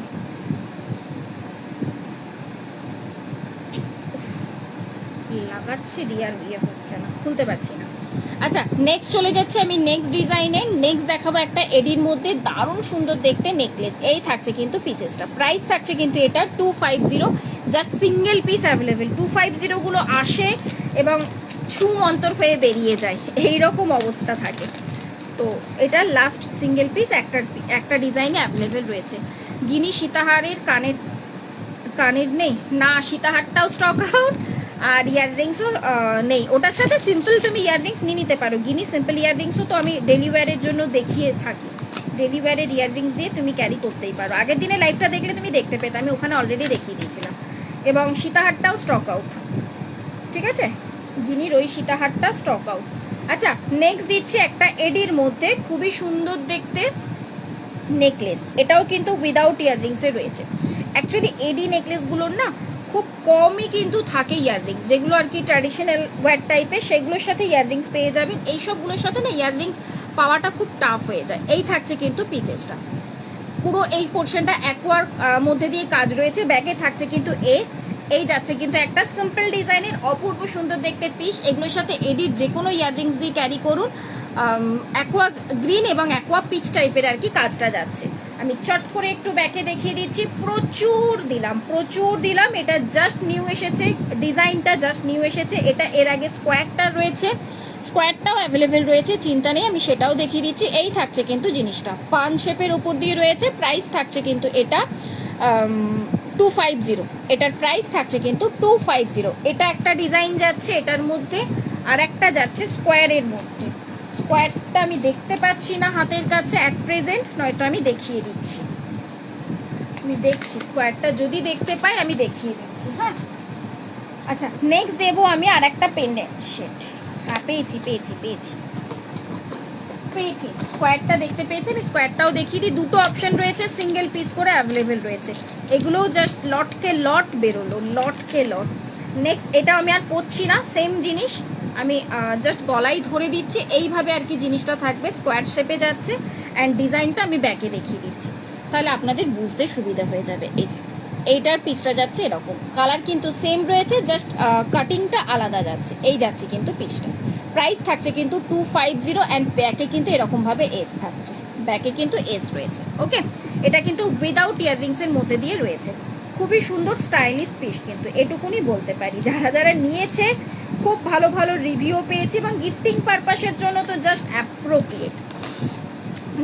লাগাচ্ছি দিয়ে আর ইয়ে হচ্ছে না, খুলতে পারছি না। আচ্ছা, নেক্সট চলে যাচ্ছে আমি নেক্সট ডিজাইনে। নেক্সট দেখাবো একটা এডির মধ্যে দারুণ সুন্দর দেখতে নেকলেস। এই থাকছে কিন্তু পিসেসটা, প্রাইস থাকছে কিন্তু এটা 250, জাস্ট সিঙ্গেল পিস অ্যাভেলেবেল। 250 গুলো আসে এবং ছু অন্তর হয়ে বেরিয়ে যায়, এইরকম অবস্থা থাকে। তো এটা লাস্ট সিঙ্গেল পিস একটা ডিজাইনে অ্যাভেলেবেল রয়েছে। গিনি সীতাহারের কানের নেই না, সীতাহারটাও স্টক আউট, আর ইয়াররিংসও নেই। ওটার সাথে সিম্পল তুমি ইয়াররিংস নিয়ে নিতে পারো। গিনি সিম্পল ইয়াররিংসও তো আমি ডেলি ওয়্যারের জন্য দেখিয়ে থাকি। ডেলি ওয়্যারের ইয়াররিংস দিয়ে তুমি ক্যারি করতেই পারো। আগের দিনে লাইভটা দেখলে তুমি দেখতে পেতে, আমি ওখানে অলরেডি দেখিয়ে দিয়েছিলাম। এবং সীতাহারটাও স্টক আউট, ঠিক আছে, গিনির ওই সীতাহারটা স্টক আউট। আচ্ছা, নেক্সট দিচ্ছি একটা এডির মধ্যে খুবই সুন্দর দেখতে নেকলেস। এটাও কিন্তু উইদাউট ইয়াররিংসে রয়েছে। অ্যাকচুয়ালি এডি নেকলেসগুলোর না খুব কমই কিন্তু থাকে ইয়াররিংস, যেগুলো আর কি ট্র্যাডিশনাল ওয়্যার টাইপের, সেগুলোর সাথে ইয়াররিংস পেয়ে যাবেন। এইসবগুলোর সাথে না ইয়াররিংস পাওয়াটা খুব টাফ হয়ে যায়। এই থাকছে কিন্তু পিসেসটা, পুরো এই পোর্শনটা অ্যাকোয়ার মধ্যে দিয়ে কাজ রয়েছে। ব্যাগে থাকছে কিন্তু এস। এই যাচ্ছে কিন্তু একটা সিম্পল ডিজাইনের অপূর্ব সুন্দর দেখতে পিস। এগুলোর সাথে এডির যে কোনো ইয়াররিংস দিয়ে ক্যারি করুন। অ্যাকোয়া গ্রিন এবং অ্যাকোয়া পিচ টাইপের আর কি কাজটা যাচ্ছে। আমি চট করে একটু ব্যাকে দেখিয়ে দিচ্ছি। প্রচুর দিলাম। এটা জাস্ট নিউ এসেছে, ডিজাইনটা জাস্ট নিউ এসেছে। এটা এর আগে স্কোয়ারটা রয়েছে, স্কোয়ারটাও অ্যাভেলেবেল রয়েছে, চিন্তা নেই, আমি সেটাও দেখিয়ে দিচ্ছি। এই থাকছে কিন্তু জিনিসটা পান শেপের উপর দিয়ে রয়েছে। প্রাইস থাকছে কিন্তু এটা 250। এটার প্রাইস থাকছে কিন্তু 250। এটা একটা ডিজাইন যাচ্ছে এটার মধ্যে, আর একটা যাচ্ছে স্কোয়ারের মধ্যে। স্কোয়ারটা আমি দেখতে পাচ্ছি না হাতের কাছে অ্যাট প্রেজেন্ট, নয়তো আমি দেখিয়ে দিচ্ছি। আমি দেখছি স্কোয়ারটা যদি দেখতে পাই আমি দেখিয়ে দিচ্ছি। হ্যাঁ, আচ্ছা, নেক্সট দেবো আমি আর একটা পেন্ডেন্ট সেট। হ্যাঁ, পেয়েছি স্কোয়ারটা দেখতে পেয়েছি আমি। স্কোয়ারটাও দেখিয়ে দিই। দুটো অপশন রয়েছে, সিঙ্গেল পিস করে অ্যাভেলেবেল রয়েছে। এগুলোও জাস্ট লটকে লট বেরোলো, লটকে লট। নেক্সট এটা আমি আর পরছি না, সেম জিনিস আমি জাস্ট গলায় ধরে দিচ্ছি। এইভাবে আর কি জিনিসটা থাকবে, স্কোয়ার শেপে যাচ্ছে। অ্যান্ড ডিজাইনটা আমি ব্যাকে দেখিয়ে দিচ্ছি, তাহলে আপনাদের বুঝতে সুবিধা হয়ে যাবে। এই যে এইটার পিসটা যাচ্ছে এরকম, কালার কিন্তু সেম রয়েছে, জাস্ট কাটিংটা আলাদা যাচ্ছে। এই যাচ্ছে কিন্তু পিসটা। প্রাইস থাকছে কিন্তু 250। অ্যান্ড ব্যাকে কিন্তু এরকম ভাবে এস থাকছে, ব্যাকে কিন্তু এস রয়েছে। ওকে, এটা কিন্তু উইদাউট ইয়াররিংস এর মধ্যে দিয়ে রয়েছে। খুবই সুন্দর স্টাইলিশ পিস, কিন্তু এটুকুনি বলতে পারি যারা নিয়েছে খুব ভালো ভালো রিভিউ পেয়েছি, এবং গিফটিং পারপাসের জন্য তো জাস্ট অ্যাপ্রোপ্রিয়েট।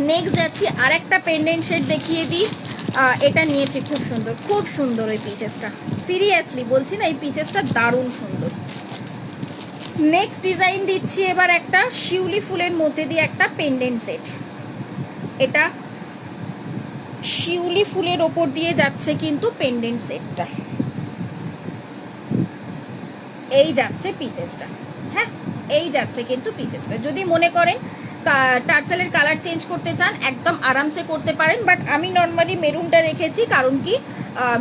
নেক্সট যাচ্ছি আর একটা পেন্ডেন্ট সেট দেখিয়ে দিই। এটা নিয়েছি, খুব সুন্দর ওই পিসেসটা, সিরিয়াসলি বলছি না, এই পিসেসটা দারুণ সুন্দর। নেক্সট ডিজাইন দিচ্ছি এবার একটা শিউলি ফুলের মধ্যে দিয়ে একটা পেন্ডেন্ট সেট। এটা শিউলি ফুলের ওপর দিয়ে যাচ্ছে কিন্তু পেন্ডেন্ট সেটটা। এই যাচ্ছে পিসেসটা। হ্যাঁ, এই যাচ্ছে কিন্তু পিসেসটা। যদি মনে করেন টার্সেলের কালার চেঞ্জ করতে চান, একদম আরামসে করতে পারেন। বাট আমি নর্মালি মেরুনটা রেখেছি, কারণ কি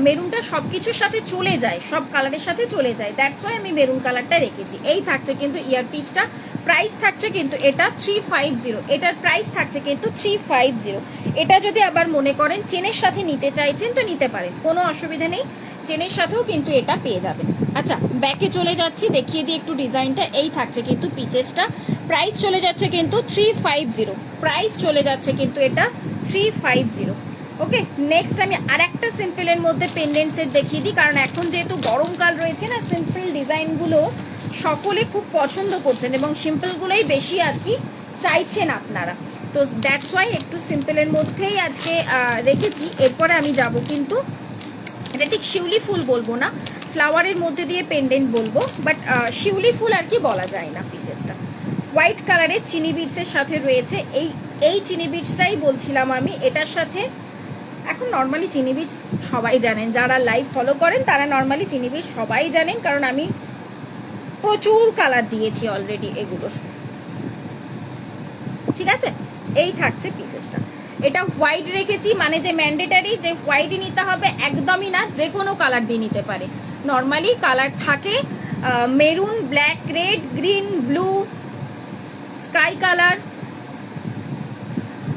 মেরুনটা সবকিছুর সাথে চলে যায়, সব কালারের সাথে চলে যায়, দ্যাটস ওয়াই আমি মেরুন কালারটা রেখেছি। এই থাকছে কিন্তু ইয়ারপিসটা। প্রাইস থাকছে কিন্তু এটা 350। এটার প্রাইস থাকছে কিন্তু 350। এটা যদি আবার মনে করেন চেনের সাথে নিতে চাইছেন তো নিতে পারেন, কোনো অসুবিধা নেই, চেনের সাথেও কিন্তু এটা পেয়ে যাবেন। আচ্ছা, ব্যাকে চলে যাচ্ছি, দেখিয়ে দিই একটু ডিজাইনটা। এই থাকছে কিন্তু পিসেসটা। প্রাইস চলে যাচ্ছে কিন্তু 350। প্রাইস চলে যাচ্ছে কিন্তু এটা 350। ওকে, নেক্সট আমি আর একটা সিম্পলের মধ্যে পেন্ডেন্ট সেট দেখিয়ে দিই, কারণ এখন যেহেতু গরমকাল রয়েছে না, সিম্পল ডিজাইনগুলো সকলে খুব পছন্দ করছেন এবং সিম্পলগুলোই বেশি আর কি চাইছেন আপনারা। তো দ্যাটস ওয়াই একটু সিম্পলের মধ্যেই আজকে রেখেছি। এরপরে আমি যাব কিন্তু, এটা ঠিক শিউলি ফুল বলবো না, ফ্লাওয়ারের মধ্যে দিয়ে পেন্ডেন্ট বলবো, বাট শিউলি ফুল আর কি বলা যায় না। পিসেসটা হোয়াইট কালারের চিনি বিটসের সাথে রয়েছে। এই চিনি বিটসটাই বলছিলাম আমি। এটার সাথে এখন নর্মালি চিনি বিটস সবাই জানেন, যারা লাইভ ফলো করেন তারা নর্মালি চিনি বিটস সবাই জানেন, কারণ আমি প্রচুর কালার দিয়েছি অলরেডি এগুলোর। ঠিক আছে, এই থাকছে পিসেসটা। এটা হোয়াইট রেখেছি, মানে যে ম্যান্ডেটারি যে হোয়াইটই নিতে হবে একদমই না, যে কোনো কালার দিয়ে নিতে পারে। নর্মালি কালার থাকে maroon, black, red, green, blue, sky colour,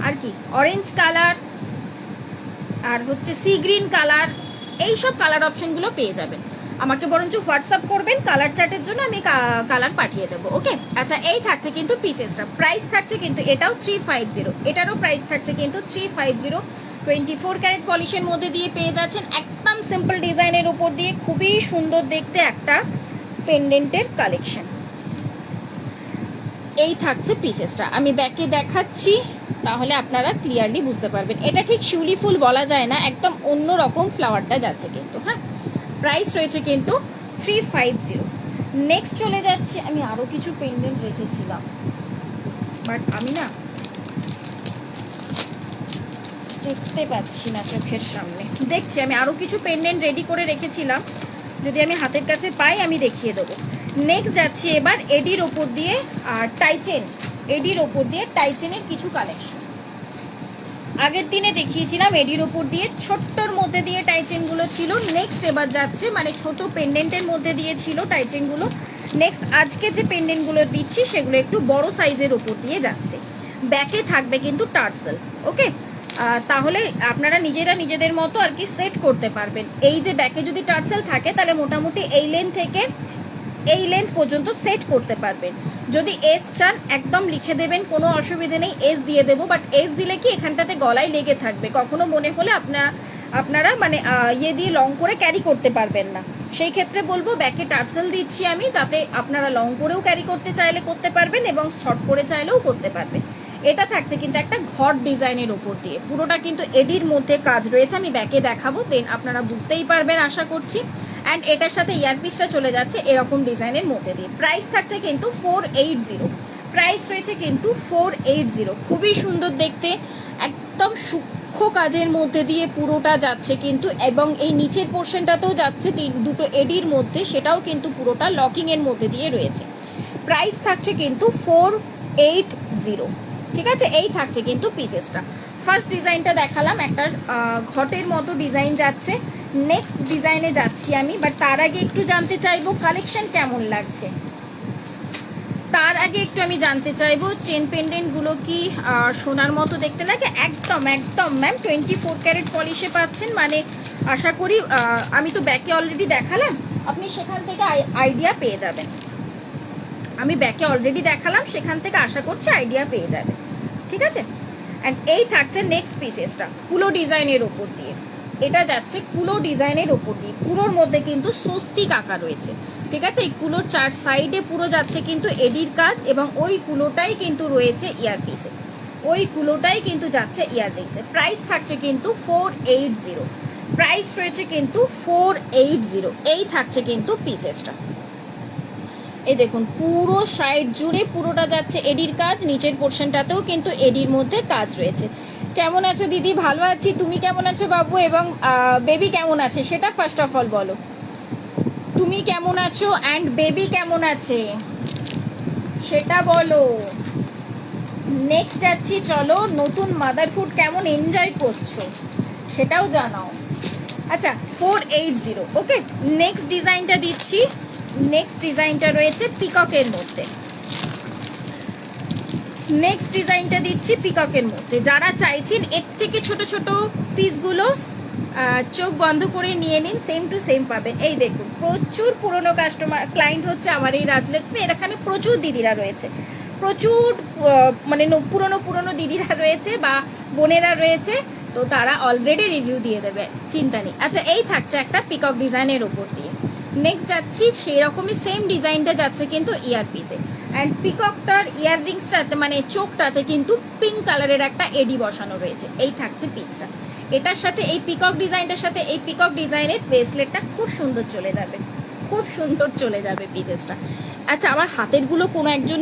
আর কি অরেঞ্জ কালার, আর হচ্ছে সি গ্রিন কালার, এইসব কালার অপশনগুলো পেয়ে যাবেন। আমাকে বরঞ্চ হোয়াটসঅ্যাপ করবেন কালার চার্টের জন্য, আমি কালার পাঠিয়ে দেবো। ওকে, আচ্ছা এই থাকছে কিন্তু পিসেসটা, প্রাইস থাকছে কিন্তু এটাও 350, এটারও প্রাইস থাকছে কিন্তু 350। 24 ক্যারেট পলিশের মধ্যে দিয়ে পেয়ে যাচ্ছেন, একদম সিম্পল ডিজাইনের উপর দিয়ে খুবই সুন্দর দেখতে একটা পেন্ডেন্টের কালেকশন। এই থাকছে পিসেসটা, আমি ব্যাকে দেখাচ্ছি তাহলে আপনারা ক্লিয়ারলি বুঝতে পারবেন। এটা ঠিক শিউলি ফুল বলা যায় না, একদম অন্য রকম ফ্লাওয়ারটা যাচ্ছে কিন্তু। হ্যাঁ, প্রাইস রয়েছে কিন্তু 350। নেক্সট চলে যাচ্ছে, আমি আরো কিছু পেন্ডেন্ট রেখেছিলাম বাট আমি না দেখতে পাচ্ছি না চোখের সামনে। দেখছি, আমি আরো কিছু পেন্ডেন্ট রেডি করে রেখেছিলাম, যদি আমি হাতের কাছে পাই আমি দেখিয়ে দেবো। নেক্সট যাচ্ছি এবার এডির ওপর দিয়ে আর টাইচেন, এডির ওপর দিয়ে টাইচেনের কিছু কালেকশন। আগের দিনে দেখিয়েছিলাম এডির ওপর দিয়ে ছোট্টর মধ্যে দিয়ে টাইচেন গুলো ছিল। নেক্সট এবার যাচ্ছে মানে ছোট পেন্ডেন্টের মধ্যে দিয়ে ছিল টাইচেন গুলো। নেক্সট আজকে যে পেন্ডেন্ট গুলো দিচ্ছি সেগুলো একটু বড় সাইজের ওপর দিয়ে যাচ্ছে। ব্যাকে থাকবে কিন্তু টার্সেল। ওকে, তাহলে আপনারা নিজেরা নিজেদের মতো আর কি সেট করতে পারবেন। এই যে ব্যাকে যদি টার্সেল থাকে তাহলে মোটামুটি এই লেন্থ থেকে এই লেন্থ পর্যন্ত সেট করতে পারবেন। যদি এস চান একদম লিখে দেবেন, কোনো অসুবিধা নেই, এস দিয়ে দেবো। বাট এস দিলে কি এখানটাতে গলায় লেগে থাকবে, কখনো মনে হলে আপনারা মানে ইয়ে দিয়ে লং করে ক্যারি করতে পারবেন না। সেই ক্ষেত্রে বলবো ব্যাকে টার্সেল দিচ্ছি আমি, যাতে আপনারা লং করেও ক্যারি করতে চাইলে করতে পারবেন এবং শর্ট করে চাইলেও করতে পারবেন। এটা থাকছে কিন্তু একটা ঘট ডিজাইনের উপর দিয়ে, পুরোটা কিন্তু এডির মধ্যে কাজ রয়েছে, আমি ব্যাকে দেখাবো, দেন আপনারা বুঝতেই পারবেন আশা করছি। অ্যান্ড এটার সাথে ইয়ারপিসটা চলে যাচ্ছে এরকম ডিজাইনের মধ্যে দিয়ে। প্রাইস থাকছে কিন্তু 480, প্রাইস রয়েছে কিন্তু 480। খুবই সুন্দর দেখতে, একদম সূক্ষ্ম কাজের মধ্যে দিয়ে পুরোটা যাচ্ছে কিন্তু, এবং এই নিচের পোর্শনটাতেও যাচ্ছে দুটো এডির মধ্যে, সেটাও কিন্তু পুরোটা লকিং এর মধ্যে দিয়ে রয়েছে। প্রাইস থাকছে কিন্তু 480। ঠিক আছে, এই থাকছে কিন্তু পিসেসটা। ফার্স্ট ডিজাইনটা দেখালাম, একটা ঘটের মতো ডিজাইন যাচ্ছে। নেক্সট ডিজাইনে যাচ্ছি আমি, বাট তার আগে একটু জানতে চাইবো কালেকশন কেমন লাগছে। তার আগে একটু আমি জানতে চাইবো চেন পেন্ডেন্ট গুলো কি সোনার মতো দেখতে লাগে? একদম একদম ম্যাম, 24 ক্যারেট পলিশে পাচ্ছেন, মানে আশা করি আমি তো ব্যাকে অলরেডি দেখালাম, আপনি সেখান থেকে আইডিয়া পেয়ে যাবেন। আমি ব্যাকে অলরেডি দেখালাম, সেখান থেকে আশা করছি আইডিয়া পেয়ে যাবে। ঠিক আছে, অ্যান্ড এই থাকছে নেক্সট পিসেসটা কুলো ডিজাইনের ওপর দিয়ে। এটা যাচ্ছে কুলো ডিজাইনের ওপর দিয়ে, কুলোর মধ্যে কিন্তু স্বস্তিক আঁকা রয়েছে। ঠিক আছে, এই কুলোর চার সাইডে পুরো যাচ্ছে কিন্তু এডির কাজ, এবং ওই কুলোটাই কিন্তু রয়েছে ইয়ারপিসে, ওই কুলোটাই কিন্তু যাচ্ছে ইয়াররিংসে। প্রাইস থাকছে কিন্তু 480, প্রাইস রয়েছে কিন্তু 480। এই থাকছে কিন্তু পিসেসটা। এই দেখুন পুরো সাইড জুড়ে পুরোটা যাচ্ছে এডির কাজ, নিচের পোর্শনটাতেও কিন্তু এডির মধ্যে কাজ রয়েছে। কেমন আছো দিদি? ভালো আছি, তুমি কেমন আছো বাবু? এবং বেবি কেমন আছে সেটা ফার্স্ট অফ অল বলো, তুমি কেমন আছো অ্যান্ড বেবি কেমন আছে সেটা বলো। নেক্সট যাচ্ছি, চলো নতুন মাদারহুড কেমন এনজয় করছো সেটাও জানাও। আচ্ছা 480। ওকে, নেক্সট ডিজাইনটা দিচ্ছি। নেক্সট ডিজাইনটা রয়েছে পিককের মধ্যে, নেক্সট ডিজাইনটা দিচ্ছি পিককের মধ্যে। যারা চাইছেন এর থেকে ছোট ছোট পিসগুলো চোখ বন্ধ করে নিয়ে নিন, সেম টু সেম পাবেন। এই দেখুন প্রচুর পুরনো কাস্টমার ক্লায়েন্ট হচ্ছে আমার এই রাজলক্ষ্মী, এখানে প্রচুর দিদিরা রয়েছে, প্রচুর মানে পুরনো দিদিরা রয়েছে বা বোনেরা রয়েছে, তো তারা অলরেডি রিভিউ দিয়ে দেবে, চিন্তা নেই। আচ্ছা এই থাকছে একটা পিকক ডিজাইনের ওপর দিয়ে। নেক্সট যাচ্ছি সেই রকমই সেম ডিজাইনটা যাচ্ছে কিন্তু ইয়ারপিসে, অ্যান্ড পিককটার ইয়াররিংসটাতে মানে চোখটাতে কিন্তু পিঙ্ক কালারের একটা এডি বসানো রয়েছে। এই থাকছে পিসটা, এটার সাথে এই পিকক ডিজাইনটার সাথে এই পিকক ডিজাইনের ব্রেসলেটটা খুব সুন্দর চলে যাবে, খুব সুন্দর চলে যাবে পিসেসটা। আচ্ছা আমার হাতের গুলো কোনো একজন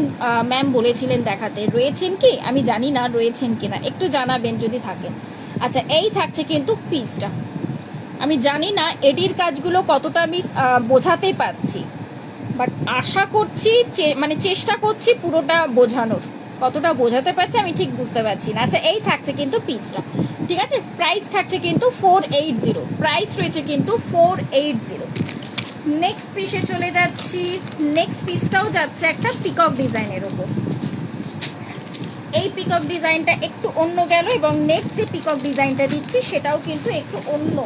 ম্যাম বলেছিলেন দেখাতে, রয়েছেন কি আমি জানি না, রয়েছেন কিনা একটু জানাবেন যদি থাকেন। আচ্ছা এই থাকছে কিন্তু পিসটা, আমি জানি না এডির কাজগুলো কতটা আমি বোঝাতে পারছি, বাট আশা করছি মানে চেষ্টা করছি পুরোটা বোঝানোর, কতটা বোঝাতে পারছি আমি ঠিক বুঝতে পারছি না। আচ্ছা এই থাকছে কিন্তু পিসটা। ঠিক আছে, প্রাইস থাকছে কিন্তু 480, প্রাইস রয়েছে কিন্তু 480। নেক্সট পিসে চলে যাচ্ছি। নেক্সট পিসটাও যাচ্ছে একটা পিকক ডিজাইনের ওপর। এই পিকক ডিজাইনটা একটু অন্য গেল, এবং নেক্সট যে পিকক ডিজাইনটা দিচ্ছি সেটাও কিন্তু একটু অন্য,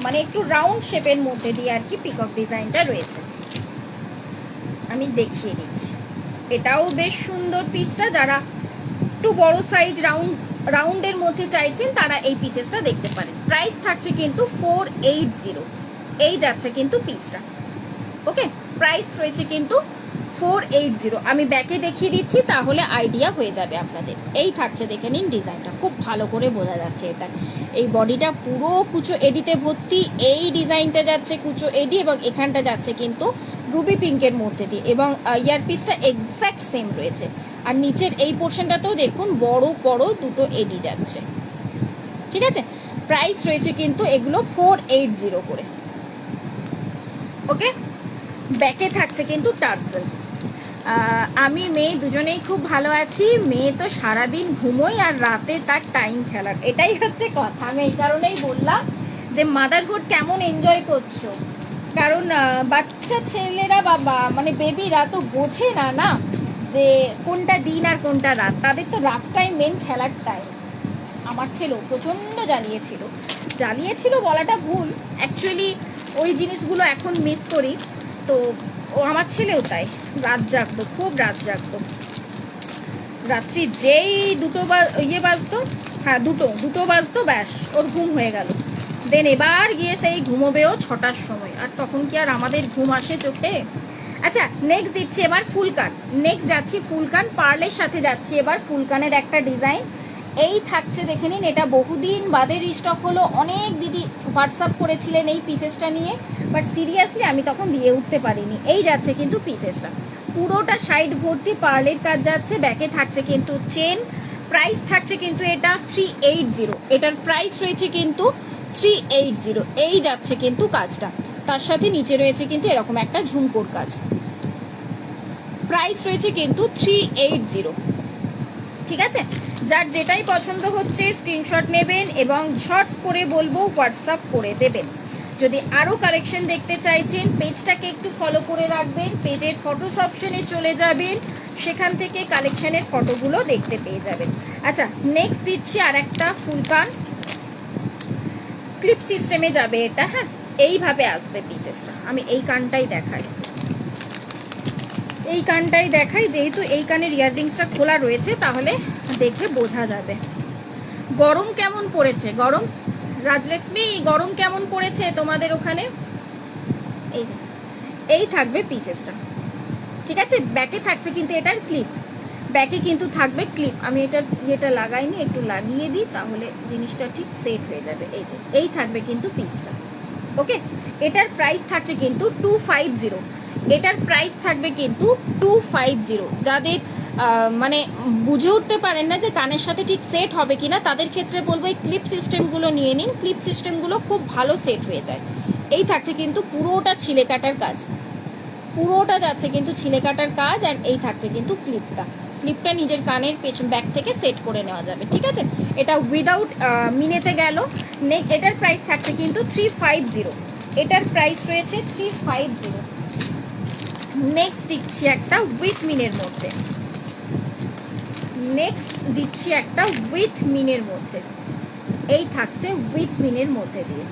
মানে একটু রাউন্ড শেপের মধ্যে দিয়ে আর কি পিকক ডিজাইনটা রয়েছে। আমি দেখিয়ে দিচ্ছি, এটাও বেশ সুন্দর পিসটা। যারা একটু বড় সাইজ রাউন্ডের মধ্যে চাইছেন তারা এই পিসেসটা দেখতে পারেন। প্রাইস থাকছে কিন্তু 480, এই যাচ্ছে কিন্তু পিসটা। ওকে, প্রাইস রয়েছে কিন্তু 480। আমি ব্যাকে দেখিয়ে দিচ্ছি তাহলে আইডিয়া হয়ে যাবে আপনাদের। এই থাকছে, দেখে নিন ডিজাইনটা, খুব ভালো করে বোঝা যাচ্ছে এটা। এই বডিটা পুরো কুচো এডিতে ভর্তি, এই ডিজাইনটা যাচ্ছে কুচো এডি এবং এখানটা যাচ্ছে কিন্তু রুবি পিঙ্কের মধ্যে দিয়ে, এবং ইয়ার পিসটা এক্স্যাক্ট সেম রয়েছে। আর নিচের এই পোর্শনটাতেও দেখুন বড় বড় দুটো এডি যাচ্ছে। ঠিক আছে, প্রাইস রয়েছে কিন্তু এগুলো 480 করে। ওকে, ব্যাকে থাকছে কিন্তু টার্সেল। আমি মেয়ে দুজনেই খুব ভালো আছি। মেয়ে তো সারাদিন ঘুমোয় আর রাতে তার টাইম খেলার, এটাই হচ্ছে কথা। আমি এই কারণেই বললাম যে মাদারহুড কেমন এনজয় করছো, কারণ বাচ্চা ছেলেরা বাবা মানে বেবিরা তো বোঝে না না যে কোনটা দিন আর কোনটা রাত। তাদের তো রাতটাই মেন খেলার টাইম। আমার ছেলেও প্রচণ্ড জ্বালিয়েছিল বলাটা ভুল, অ্যাকচুয়ালি ওই জিনিসগুলো এখন মিস করি। তো ও আমার ছেলেও তাই রাত জাগতো, খুব রাত জাগতো। রাত্রি যেই বাজতো, হ্যাঁ দুটো বাজতো, ব্যাস ওর ঘুম হয়ে গেল। দেন এবার গিয়ে সেই ঘুমোবেও 6টার সময়, আর তখন কি আর আমাদের ঘুম আসে চোখে? আচ্ছা, নেক্সট দিচ্ছি এবার ফুলকান। নেক্সট যাচ্ছি ফুলকান, পার্লের সাথে যাচ্ছি এবার ফুলকানের একটা ডিজাইন। এই থাকছে, দেখে নিন, এটা বহুদিন বাদে রিস্টক হলো। অনেক দিদি হোয়াটসঅ্যাপ করেছিলেন এই পিসেসটা নিয়ে, বাট সিরিয়াসলি আমি তখন দিয়ে উঠতে পারিনি। এই যাচ্ছে কিন্তু পিসেসটা, পুরোটা সাইড ভর্তি পার্লের কাজ যাচ্ছে। ব্যাকে থাকছে কিন্তু চেন। প্রাইস থাকছে কিন্তু এটা 380, এটার প্রাইস রয়েছে কিন্তু 380। এই যাচ্ছে কিন্তু কাজটা, তার সাথে নিচে রয়েছে কিন্তু এরকম একটা ঝুমকোর কাজ। প্রাইস রয়েছে কিন্তু 380। ঠিক আছে, যার যেটাই পছন্দ হচ্ছে স্ক্রিনশট নেবেন এবং ঝট করে বলবো হোয়াটসঅ্যাপ করে দেবেন। যদি আরও কালেকশন দেখতে চাইছেন পেজটাকে একটু ফলো করে রাখবেন, পেজের ফটোস অপশনে চলে যাবেন, সেখান থেকে কালেকশনের ফটোগুলো দেখতে পেয়ে যাবেন। আচ্ছা, নেক্সট দিচ্ছি আর একটা ফুলকান, ক্লিপ সিস্টেমে যাবে এটা। হ্যাঁ, এইভাবে আসবে পিসেসটা। আমি এই কানটাই দেখাই, যেহেতু এই কানের ইয়াররিংসটা খোলা রয়েছে তাহলে দেখে বোঝা যাবে। গরম কেমন পড়েছে? গরম রাজলক্ষ্মী, গরম কেমন পড়েছে তোমাদের ওখানে? এই যে এই থাকবে পিসেসটা। ঠিক আছে, ব্যাকে থাকছে কিন্তু এটার ক্লিপ, ব্যাকে কিন্তু থাকবে ক্লিপ। আমি এটা লাগাইনি, একটু লাগিয়ে দিই তাহলে জিনিসটা ঠিক সেট হয়ে যাবে। এই যে এই থাকবে কিন্তু পিসটা। ওকে, এটার প্রাইস থাকছে কিন্তু 250। এটার প্রাইস থাকবে কিন্তু 250। যাদের মানে বুঝে উঠতে পারেন না যে কানের সাথে ঠিক সেট হবে কিনা, তাদের ক্ষেত্রে বলবো এই ক্লিপ সিস্টেমগুলো নিয়ে নিন। ক্লিপ সিস্টেমগুলো খুব ভালো সেট হয়ে যায়। এই থাকছে কিন্তু পুরোটা ছিলে কাটার কাজ, পুরোটা যাচ্ছে কিন্তু ছিলে কাটার কাজ। আর এই থাকছে কিন্তু ক্লিপটা নিজের কানের পেছন ব্যাক থেকে সেট করে নেওয়া যাবে। ঠিক আছে, এটা উইদাউট মিনেতে গেল। এটার প্রাইস থাকছে কিন্তু 350। এটার প্রাইস রয়েছে 350। নেক্সট দিচ্ছি একটা উইথ মিনের মধ্যে, এই থাকছে উইথ মিনের মধ্যে দিয়ে,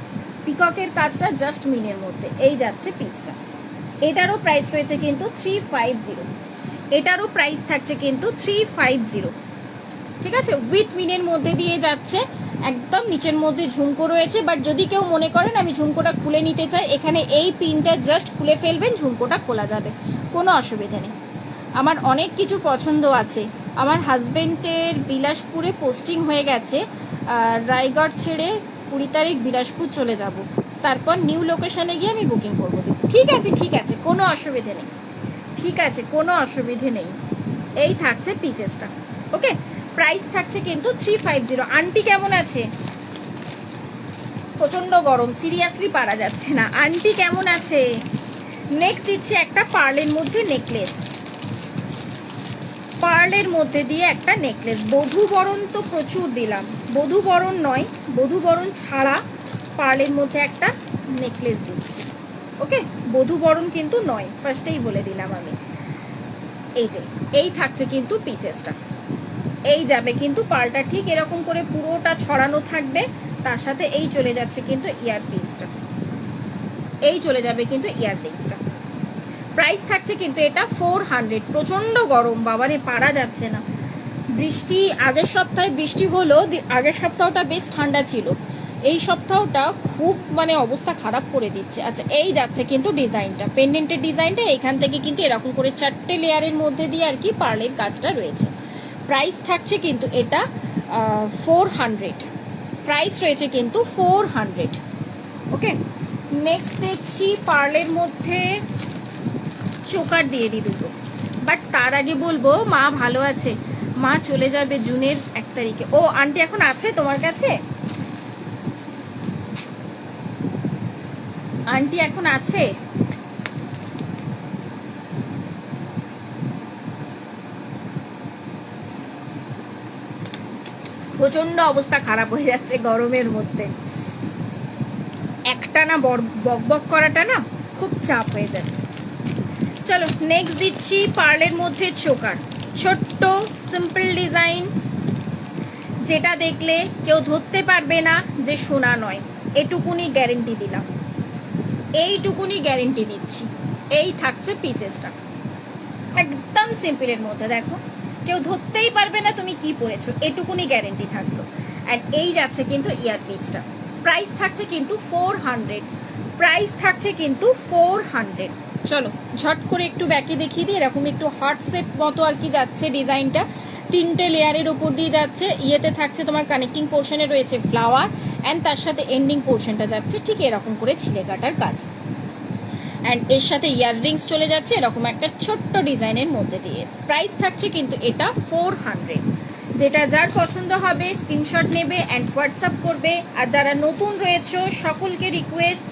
পিককের কাজটা জাস্ট মিনের মধ্যে। এই যাচ্ছে পিসটা, এটারও প্রাইস রয়েছে কিন্তু 350। এটারও প্রাইস থাকছে কিন্তু 350। ঠিক আছে, উইথ মিনের মধ্যে দিয়ে যাচ্ছে, একদম নিচের মধ্যে ঝুমকো রয়েছে। বাট যদি কেউ মনে করেন আমি ঝুমকোটা খুলে নিতে চাই, এখানে এই পিনটা জাস্ট খুলে ফেলবেন, ঝুমকোটা খোলা যাবে, কোনো অসুবিধা নেই। আমার অনেক কিছু পছন্দ আছে। আমার হাজবেন্ডের বিলাসপুরে পোস্টিং হয়ে গেছে, রায়গড় ছেড়ে 20 তারিখ বিলাসপুর চলে যাব, তারপর নিউ লোকেশনে গিয়ে আমি বুকিং করবো। ঠিক আছে, কোনো অসুবিধে নেই। এই থাকছে পিসেসটা। ওকে, প্রাইস থাকছে কিন্তু 350। আন্টি কেমন আছে? প্রচন্ড গরম, সিরিয়াসলি পারা যাচ্ছে না। আন্টি কেমন আছে? নেক্সট দিচ্ছি একটা পার্লের মধ্যে নেকলেস, পার্লের মধ্যে দিয়ে একটা নেকলেস। বধূবরণ তো প্রচুর দিলাম, বধূবরণ নয়, বধূবরণ ছাড়া পার্লের মধ্যে একটা নেকলেস দিচ্ছি। ওকে, বধূবরণ কিন্তু নয়, ফার্স্টেই বলে দিলাম আমি। এই যে এই থাকছে কিন্তু পিসেসটা, এই যাবে কিন্তু পার্লটা ঠিক এরকম করে পুরোটা ছড়ানো থাকবে। তার সাথে এই চলে যাচ্ছে কিন্তু ইয়ারপিসটা, এই চলে যাবে কিন্তু ইয়াররিংসটা। প্রাইস থাকছে কিন্তু এটা 400। প্রচন্ড গরম বাবারে, পারা যাচ্ছে না। বৃষ্টি আগের সপ্তাহে বৃষ্টি হলো, আগের সপ্তাহটা বেশ ঠান্ডা ছিল, এই সপ্তাহটা খুব মানে অবস্থা খারাপ করে দিচ্ছে। আচ্ছা এই যাচ্ছে কিন্তু ডিজাইনটা, পেন্ডেন্টের ডিজাইনটা এখান থেকে কিন্তু এরকম করে 4টে লেয়ারের মধ্যে দিয়ে আর কি পার্লের কাজটা রয়েছে। প্রাইস থাকছে কিন্তু এটা 400, প্রাইস রয়েছে কিন্তু 400। ওকে, নেক্সট দেখছি পার্লের মধ্যে চোকার দিয়ে দিই দুটো। বাট তার আগে বলবো মা ভালো আছে, মা চলে যাবে জুনের 1 তারিখে। ও আন্টি এখন আছে তোমার কাছে? আন্টি এখন আছে? প্রচন্ড অবস্থা খারাপ হয়ে যাচ্ছে গরমের মধ্যে, একটানা বক বক করাটা না খুব চাপ হয়ে যায়। চলো নেক্সট দিচ্ছি পার্লের মধ্যে চোকার, ছোট্ট সিম্পল ডিজাইন, যেটা দেখলে কেউ ধরতে পারবে না যে সোনা নয়, এটুকুনি গ্যারেন্টি দিলাম, এইটুকুনি গ্যারেন্টি দিচ্ছি। এই থাকছে পিসেসটা, একদম সিম্পলের মধ্যে, দেখো কেউ ধরতেই পারবে না তুমি কি পরেছো, এটুকুনি গ্যারেন্টি থাকলো। অ্যান্ড এই যাচ্ছে কিন্তু ইয়ারপিসটা, প্রাইস থাকছে কিন্তু 400, প্রাইস থাকছে কিন্তু 400। চলো ঝট করে একটু ব্যাকে দেখিয়ে দিই, এরকম একটু হার্ট সেট মতো আর কি যাচ্ছে ডিজাইনটা, 3টে লেয়ারের উপর দিয়ে যাচ্ছে। ইয়েতে থাকছে তোমার কানেক্টিং পোর্শনে রয়েছে ফ্লাওয়ার, অ্যান্ড তার সাথে এন্ডিং পোর্শনটা যাচ্ছে ঠিক এরকম করে ছিলে কাটার কাজ, অ্যান্ড এর সাথে ইয়াররিংস চলে যাচ্ছে এরকম একটা ছোট্ট ডিজাইনের মধ্যে দিয়ে। প্রাইস থাকছে কিন্তু এটা 400। যেটা যার পছন্দ হবে স্ক্রিনশট নেবে অ্যান্ড হোয়াটসঅ্যাপ করবে। আর যারা নতুন রয়েছে সকলকে রিকোয়েস্ট,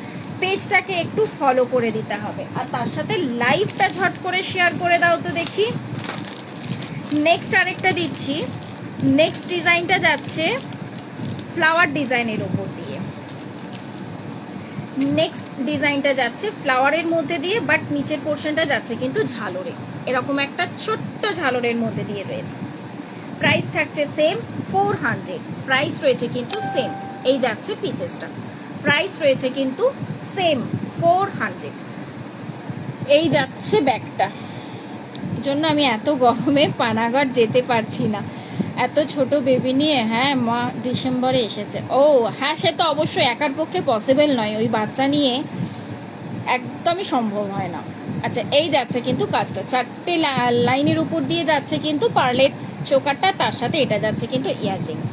পেজটাকে একটু ফলো করে দিতে হবে, আর তার সাথে লাইভটা ঝট করে শেয়ার করে দাও তো দেখি। নেক্সট আরেকটা দিচ্ছি, নেক্সট ডিজাইনটা যাচ্ছে ফ্লাওয়ার ডিজাইনের উপর দিয়ে, নেক্সট ডিজাইনটা যাচ্ছে ফ্লাওয়ারের মধ্যে দিয়ে, বাট নিচের পোর্শনটা যাচ্ছে কিন্তু ঝালরে, এরকম একটা ছোট্ট ঝালরের মধ্যে দিয়ে রয়েছে। প্রাইস থাকছে সেম 400, প্রাইস রয়েছে কিন্তু সেম। এই যাচ্ছে পিসেসটা, প্রাইস রয়েছে কিন্তু সেম 400। এই যাচ্ছে ব্যাগটা, এই জন্য আমি এত গরমে পানাগড় যেতে পারছি না, এত ছোট বেবি নিয়ে। হ্যাঁ মা ডিসেম্বরে এসেছে। ও হ্যাঁ, সে তো অবশ্যই একার পক্ষে পসিবল নয়, ওই বাচ্চা নিয়ে একদমই সম্ভব হয় না। আচ্ছা এই যাচ্ছে কিন্তু কাজটা, 4টে লাইনের উপর দিয়ে যাচ্ছে কিন্তু পার্লের চোকারটা, তার সাথে এটা যাচ্ছে কিন্তু ইয়াররিংস।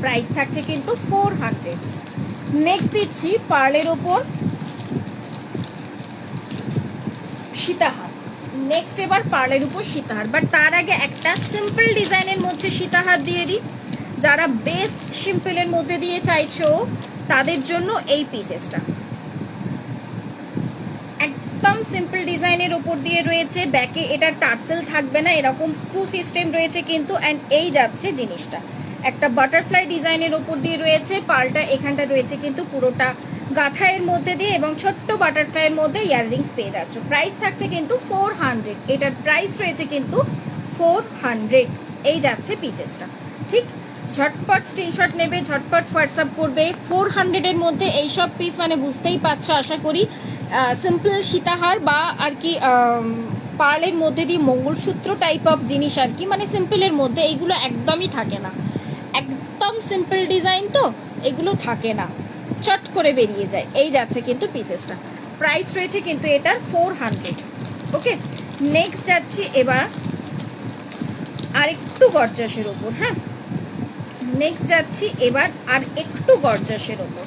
প্রাইস থাকছে কিন্তু 400। নেক্সট দিচ্ছি পার্লের ওপর সীতাহার, নেক্সট এবার পার্লের উপর সীতাহার, বাট তার আগে একটা সিম্পল ডিজাইনের মধ্যে সীতাহার দিয়ে দিই। যারা বেস্ট সিম্পলের মধ্যে দিয়ে চাইছো তাদের জন্য এই পিসেসটা, একদম সিম্পল ডিজাইনের উপর দিয়ে রয়েছে, ব্যাকে এটা টার্সেল থাকবে না, এরকম স্ক্রু সিস্টেম রয়েছে কিন্তু। অ্যান্ড এই যাচ্ছে জিনিসটা একটা বাটারফ্লাই ডিজাইনের উপর দিয়ে রয়েছে, পার্লটা এখানটা রয়েছে কিন্তু পুরোটা গাথায়ের মধ্যে দিয়ে, এবং ছোট্ট বাটারফ্লাইয়ের মধ্যে ইয়াররিংস পেয়ে যাচ্ছ। প্রাইস থাকছে কিন্তু 400, এটার প্রাইস রয়েছে কিন্তু 400। এই যাচ্ছে পিসেসটা, ঠিক ঝটপট স্ক্রিনশট নেবে, ঝটপট হোয়াটসঅ্যাপ করবে। 400-এর মধ্যে এইসব পিস মানে বুঝতেই পারছো আশা করি, সিম্পল সীতাহার বা আর কি পার্লের মধ্যে দিয়ে মঙ্গলসূত্র টাইপ অফ জিনিস আর কি, মানে সিম্পলের মধ্যে এইগুলো একদমই থাকে না, একদম সিম্পল ডিজাইন তো এগুলো থাকে না, চট করে বেরিয়ে যায়। এই যাচ্ছে কিন্তু পিসেসটা, প্রাইস রয়েছে কিন্তু এটার 400। ওকে, নেক্সট যাচ্ছি এবার আর একটু গর্জাসের ওপর। হ্যাঁ, নেক্সট যাচ্ছি এবার আর একটু গর্জাসের ওপর,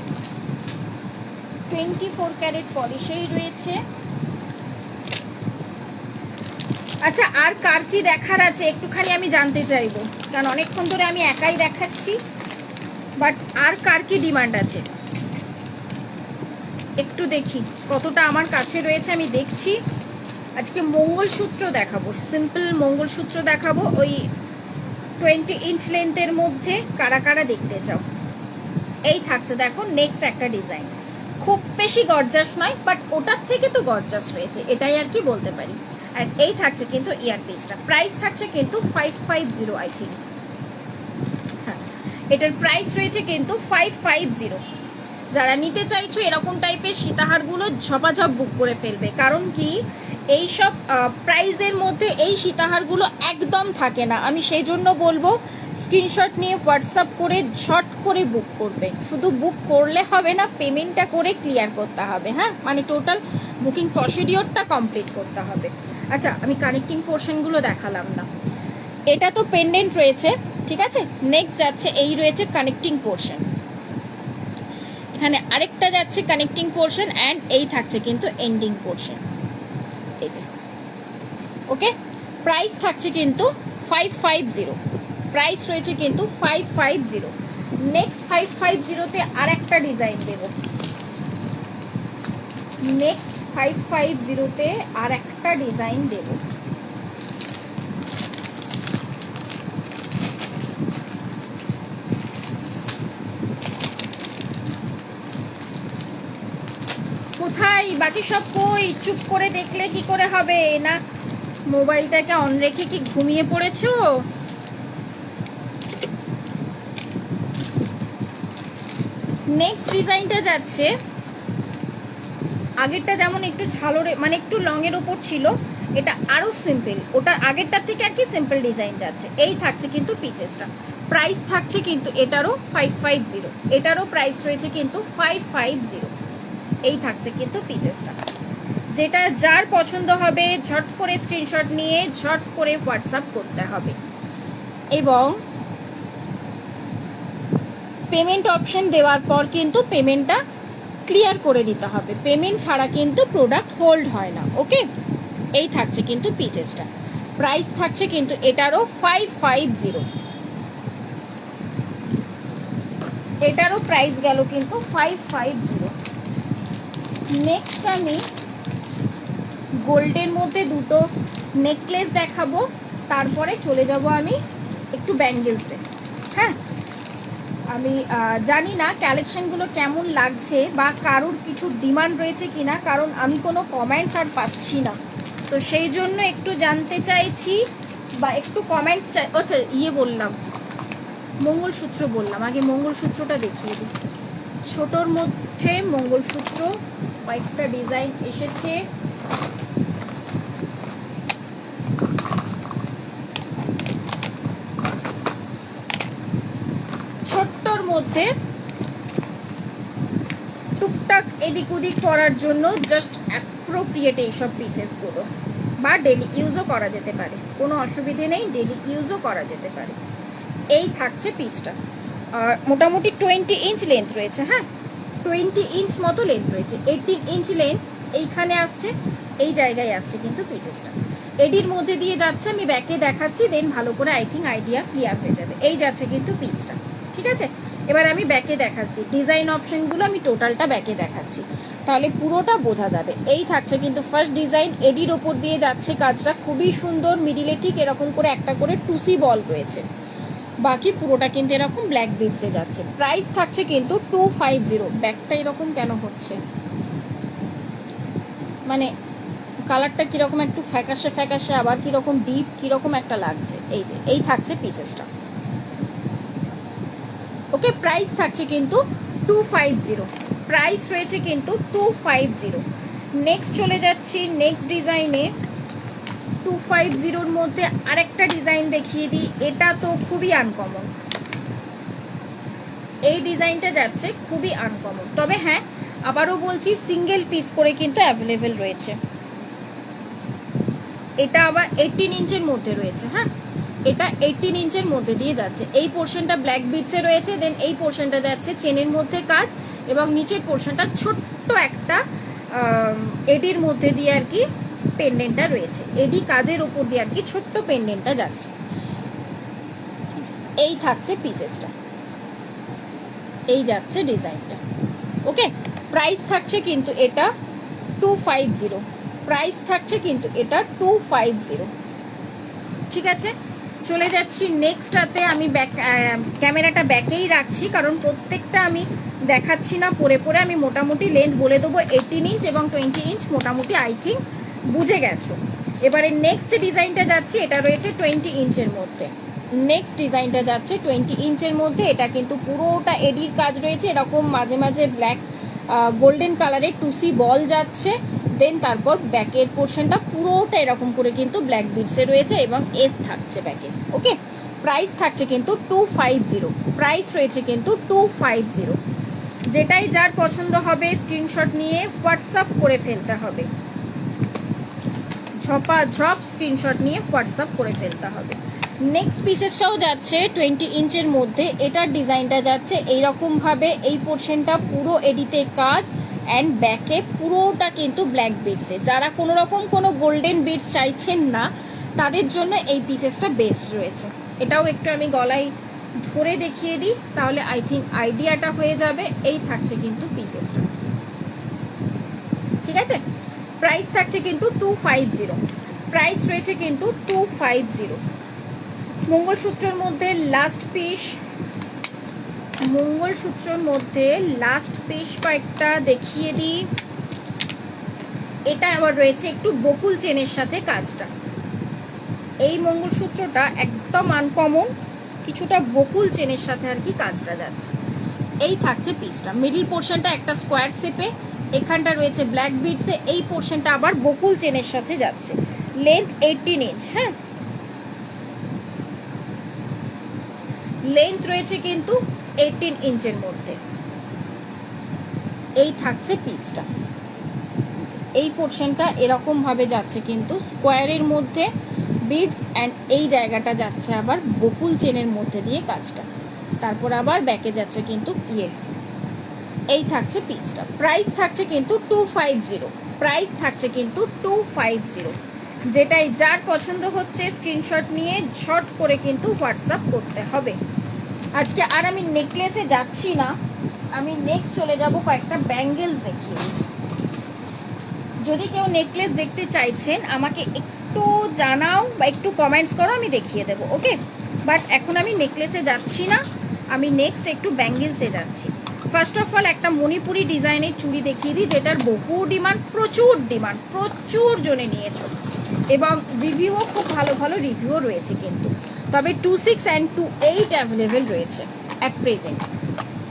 24 ক্যারেট পলিশেই রয়েছে। আচ্ছা আর কার কি দেখার আছে একটুখানি আমি জানতে চাইবো, কারণ অনেকক্ষণ ধরে আমি একাই দেখাচ্ছি, বাট আর কার কি ডিমান্ড আছে একটু দেখি, কতটা আমার কাছে রয়েছে আমি দেখছি। আজকে মঙ্গলসূত্র দেখাবো, সিম্পল মঙ্গলসূত্র দেখাবো, ওই 20 ইঞ্চ লেন্থের মধ্যে। কারা কারা দেখতে চাও? এই থাকছে দেখো নেক্সট একটা ডিজাইন, খুব বেশি গর্জাস নয়, বাট ওটার থেকে তো গর্জাস রয়েছে, এটাই আর কি বলতে পারি। আর এই থাকছে কিন্তু ইয়ারপিসটা, প্রাইস থাকছে কিন্তু 550 আই থিঙ্ক। হ্যাঁ, এটার প্রাইস রয়েছে কিন্তু 550। যারা নিতে চাইছো এরকম টাইপের সীতাহারগুলো ঝপাঝপ বুক করে ফেলবে, কারণ কি এই সব প্রাইজের মধ্যে এই সীতাহারগুলো একদম থাকে না। আমি সেই জন্য বলবো স্ক্রিনশট নিয়ে হোয়াটসঅ্যাপ করে শর্ট করে বুক করবে। শুধু বুক করলে হবে না, পেমেন্টটা করে ক্লিয়ার করতে হবে। হ্যাঁ, মানে টোটাল বুকিং প্রসিডিওরটা কমপ্লিট করতে হবে। আচ্ছা, আমি কানেক্টিং পোর্শনগুলো দেখালাম না। এটা তো পেন্ডেন্ট রয়েছে, ঠিক আছে। নেক্সট যাচ্ছে এই রয়েছে কানেক্টিং পোর্শন। এখানে আরেকটা যাচ্ছে কানেক্টিং পোর্শন অ্যান্ড এই থাকছে কিন্তু এন্ডিং পোর্শন, এই যে। ওকে, প্রাইস থাকছে কিন্তু 550। প্রাইস রয়েছে কিন্তু 550। নেক্সট 550-তে আর একটা ডিজাইন দেব। নেক্সট 550-তে আর একটা ডিজাইন দেব। কোথায় বাকি সব কই? চুপ করে দেখলে কি করে হবে? না মোবাইলটাকে অন রেখে কি ঘুমিয়ে পড়েছো? নেক্সট ডিজাইনটা যাচ্ছে, আগেরটা যেমন একটু ঝালরে মানে একটু লং এর উপর ছিল, এটা আরো সিম্পল। ওটা আগেরটার থেকে আর কি সিম্পল ডিজাইন যাচ্ছে। এই থাকছে কিন্তু পিসেসটা। প্রাইস থাকছে কিন্তু এটারও 550। এটারও প্রাইস রয়েছে কিন্তু 550। এই থাকছে কিন্তু পিসেসটা। যেটা যার পছন্দ হবে ঝট করে স্ক্রিনশট নিয়ে ঝট করে হোয়াটসঅ্যাপ করতে হবে, এবং পেমেন্ট অপশন দেওয়ার পর কিন্তু পেমেন্টটা ক্লিয়ার করে দিতে হবে। পেমেন্ট ছাড়া কিন্তু প্রোডাক্ট হোল্ড হয় না। ওকে, এই থাকছে কিন্তু পিসেসটা। প্রাইস থাকছে কিন্তু এটারও 550। এটারও প্রাইস গেল কিন্তু 550। নেক্সট আমি গোল্ডের মধ্যে দুটো নেকলেস দেখাবো, তারপরে চলে যাব আমি একটু ব্যাঙ্গেলসে। হ্যাঁ, আমি জানি না কালেকশনগুলো কেমন লাগছে বা কারোর কিছু ডিমান্ড রয়েছে কিনা, কারণ আমি কোনো কমেন্টস আর পাচ্ছি না। তো সেই জন্য একটু জানতে চাইছি বা একটু কমেন্টস চাই। আচ্ছা, বললাম মঙ্গলসূত্র বললাম, আগে মঙ্গলসূত্রটা দেখিয়ে দিই। ছোটোর মধ্যে মঙ্গলসূত্র কয়েকটা ডিজাইন এসেছে। ছোট্টর মধ্যে টুকটাক এদিক ওদিক করার জন্য জাস্ট অ্যাপ্রোপ্রিয়েট এইসব পিসেসগুলো, বা ডেলি ইউজও করা যেতে পারে, কোনো অসুবিধে নেই, ডেলি ইউজও করা যেতে পারে। এই থাকছে পিসটা। আর মোটামুটি 20 ইঞ্চ লেন্থ রয়েছে। হ্যাঁ, 20 ইঞ্চ মতো লেন্থ রয়েছে। 18 ইঞ্চ লেন্থ এইখানে আসছে, এই জায়গায় আসছে কিন্তু পিসেসটা। এডির মধ্যে দিয়ে যাচ্ছে, আমি ব্যাকে দেখাচ্ছি, দেন ভালো করে আই থিঙ্ক আইডিয়া ক্লিয়ার হয়ে যাবে। এই যাচ্ছে কিন্তু পিসটা, ঠিক আছে। এবার আমি ব্যাকে দেখাচ্ছি ডিজাইন অপশনগুলো, আমি টোটালটা ব্যাকে দেখাচ্ছি, তাহলে পুরোটা বোঝা যাবে। এই থাকছে কিন্তু ফার্স্ট ডিজাইন, এডির ওপর দিয়ে যাচ্ছে কাজটা খুবই সুন্দর। মিডিলে ঠিক এরকম করে একটা করে টুসি বল রয়েছে, বাকি পুরোটা কিন্তু এরকম ব্ল্যাক বিটসে যাচ্ছে। প্রাইস থাকছে কিন্তু 250। ব্যাকটা এরকম কেন হচ্ছে, মানে কালারটা কিরকম একটু ফ্যাকাশে ফ্যাকাশে, আবার কিরকম ডিপ কিরকম একটা লাগছে। এই যে এই থাকছে পিসেসটা। ওকে, প্রাইস থাকছে কিন্তু 250। প্রাইস রয়েছে কিন্তু 250। নেক্সট চলে যাচ্ছি নেক্সট ডিজাইনে। 250-র মধ্যে আরেকটা ডিজাইন দেখিয়ে দিই। এটা তো খুবই আনকমন, এই ডিজাইনটা যাচ্ছে খুবই আনকমন। তবে হ্যাঁ, আবারও বলছি সিঙ্গেল পিস করে কিন্তু অ্যাভেলেবেল রয়েছে। এটা আবার 18 ইঞ্চের মধ্যে রয়েছে। হ্যাঁ, এটা 18 ইঞ্চের মধ্যে দিয়ে যাচ্ছে। এই পোর্শনটা ব্ল্যাক বিটসে রয়েছে, দেন এই পোর্শনটা যাচ্ছে চেনের মধ্যে কাজ, এবং নিচের পোর্শনটা ছোট্ট একটা এডির মধ্যে দিয়ে আর কি পেন্ডেন্টটা রয়েছে। এডি কাজের ওপর দিয়ে আর কি ছোট্ট পেন্ডেন্টটা যাচ্ছে। এই থাকছে পিসেসটা, এই যাচ্ছে ডিজাইনটা। ওকে, প্রাইস থাকছে কিন্তু এটা 250। প্রাইস থাকছে কিন্তু এটা 250। ঠিক আছে, চলে যাচ্ছি নেক্সটটাতে। আমি ক্যামেরাটা ব্যাকেই রাখছি, কারণ প্রত্যেকটা আমি দেখাচ্ছি না পরে পরে। আমি মোটামুটি লেন্থ বলে দেবো। 18 ইঞ্চ এবং 20 ইঞ্চ মোটামুটি আই থিঙ্ক বুঝে গেছো। এবারে নেক্সট ডিজাইনটা যাচ্ছি, এটা রয়েছে 20 ইঞ্চের মধ্যে। নেক্সট ডিজাইনটা যাচ্ছে 20 ইঞ্চের মধ্যে। এটা কিন্তু পুরোটা এডির কাজ রয়েছে, এরকম মাঝে মাঝে ব্ল্যাক গোল্ডেন কালারের টুসি বল যাচ্ছে। দেন তারপর ব্যাকের পোর্শনটা পুরোটা এরকম করে কিন্তু ব্ল্যাক বিডসে রয়েছে এবং এস থাকছে ব্যাকে। ওকে, প্রাইস থাকছে কিন্তু 250, প্রাইস রয়েছে কিন্তু 250। যেটাই যার পছন্দ হবে স্ক্রিনশট নিয়ে হোয়াটসঅ্যাপ করে ফেলতে হবে, ঝপাঝপ স্ক্রিনশট নিয়ে হোয়াটসঅ্যাপ করে ফেলতে হবে। নেক্সট পিসেসটাও যাচ্ছে 20 ইঞ্চের মধ্যে। এটার ডিজাইনটা যাচ্ছে এইরকম ভাবে, এই পোর্শনটা পুরো এডিতে কাজ অ্যান্ড ব্যাকে পুরোটা কিন্তু ব্ল্যাক বিডসে। যারা কোনো রকম কোনো গোল্ডেন বিডস চাইছেন না তাদের জন্য এই পিসেসটা বেস্ট রয়েছে। এটাও একটু আমি গলায় ধরে দেখিয়ে দিই, তাহলে আই থিঙ্ক আইডিয়াটা হয়ে যাবে। এই থাকছে কিন্তু পিসেসটা, ঠিক আছে। প্রাইস থাকছে কিন্তু 250, প্রাইস রয়েছে কিন্তু 250। মঙ্গলসূত্রের মধ্যে লাস্ট পিস, মঙ্গলসূত্রের মধ্যে লাস্ট পিস কয়েকটা দেখিয়ে দিই। এটা আবার রয়েছে একটু বকুল চেনের সাথে কাজটা। এই মঙ্গলসূত্রটা একদম আনকমন, কিছুটা বকুল চেনের সাথে আর কি কাজটা যাচ্ছে। এই থাকছে পিসটা, মিডল পোর্শনটা একটা স্কোয়ার শেপে, এখানটা রয়েছে ব্ল্যাক বিডসে, এই পোর্শনটা আবার বকুল চেনের সাথে যাচ্ছে। লেন্থ 18 ইঞ্চ, হ্যাঁ লেন্থ রয়েছে কিন্তু 18 ইঞ্চের মধ্যে। এই থাকছে পিসটা, এই পোর্শনটা এরকম ভাবে যাচ্ছে কিন্তু স্কোয়ারের মধ্যে বিডস অ্যান্ড এই জায়গাটা যাচ্ছে আবার বকুল চেনের মধ্যে দিয়ে কাজটা। তারপর আবার ব্যাকে যাচ্ছে কিন্তু এই থাকছে পিসটা। প্রাইস থাকছে কিন্তু 250, প্রাইস থাকছে কিন্তু 250। যেটাই যার পছন্দ হচ্ছে স্ক্রিনশট নিয়ে ঝট করে কিন্তু হোয়াটসঅ্যাপ করতে হবে। আজকে আর আমি নেকলেসে যাচ্ছি না, আমি নেক্সট চলে যাব কয়েকটা ব্যাঙ্গেলস দেখিয়ে। যদি কেউ নেকলেস দেখতে চাইছেন আমাকে একটু জানাও বা একটু কমেন্টস করো, আমি দেখিয়ে দেবো। ওকে, বাট এখন আমি নেকলেসে যাচ্ছি না, আমি নেক্সট একটু ব্যাঙ্গেলসে যাচ্ছি। ফার্স্ট অফ অল একটা মণিপুরি ডিজাইনের চুড়ি দেখিয়ে দিই, যেটার বহু ডিমান্ড, প্রচুর জনে নিয়েছো এবং রিভিউও খুব ভালো ভালো রিভিউও রয়েছে কিন্তু। তবে 26 অ্যান্ড 28 অ্যাভেলেবেল রয়েছে অ্যাট প্রেজেন্ট।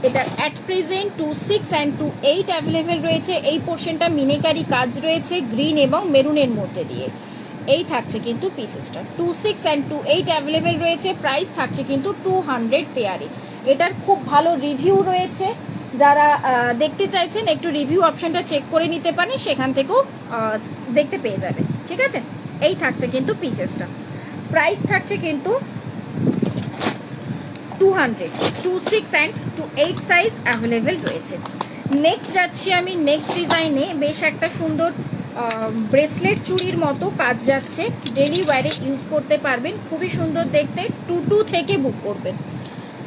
এটা অ্যাট প্রেজেন্ট 26 অ্যান্ড 28 অ্যাভেলেবেল রয়েছে। এই পোর্শনটা মিনেকারি কাজ রয়েছে গ্রিন এবং মেরুনের মধ্যে দিয়ে। এই থাকছে কিন্তু পিসেসটা 26 অ্যান্ড 28 অ্যাভেলেবেল রয়েছে। প্রাইস থাকছে কিন্তু 200 পেয়ারে। এটার খুব ভালো রিভিউ রয়েছে, যারা দেখতে চাইছেন একটু রিভিউ অপশনটা চেক করে নিতে পারেন, সেখান থেকেও দেখতে পেয়ে যাবেন, ঠিক আছে। এই থাকছে কিন্তু পিসেসটা, প্রাইস থাকছে কিন্তু 200, 26 অ্যান্ড 28 সাইজ অ্যাভেলেবেল রয়েছে। নেক্সট যাচ্ছি আমি নেক্সট ডিজাইনে, বেশ একটা সুন্দর ব্রেসলেট চুড়ির মতো কাজ যাচ্ছে, ডেলি ওয়্যারে ইউজ করতে পারবেন, খুবই সুন্দর দেখতে। 22 থেকে বুক করবেন,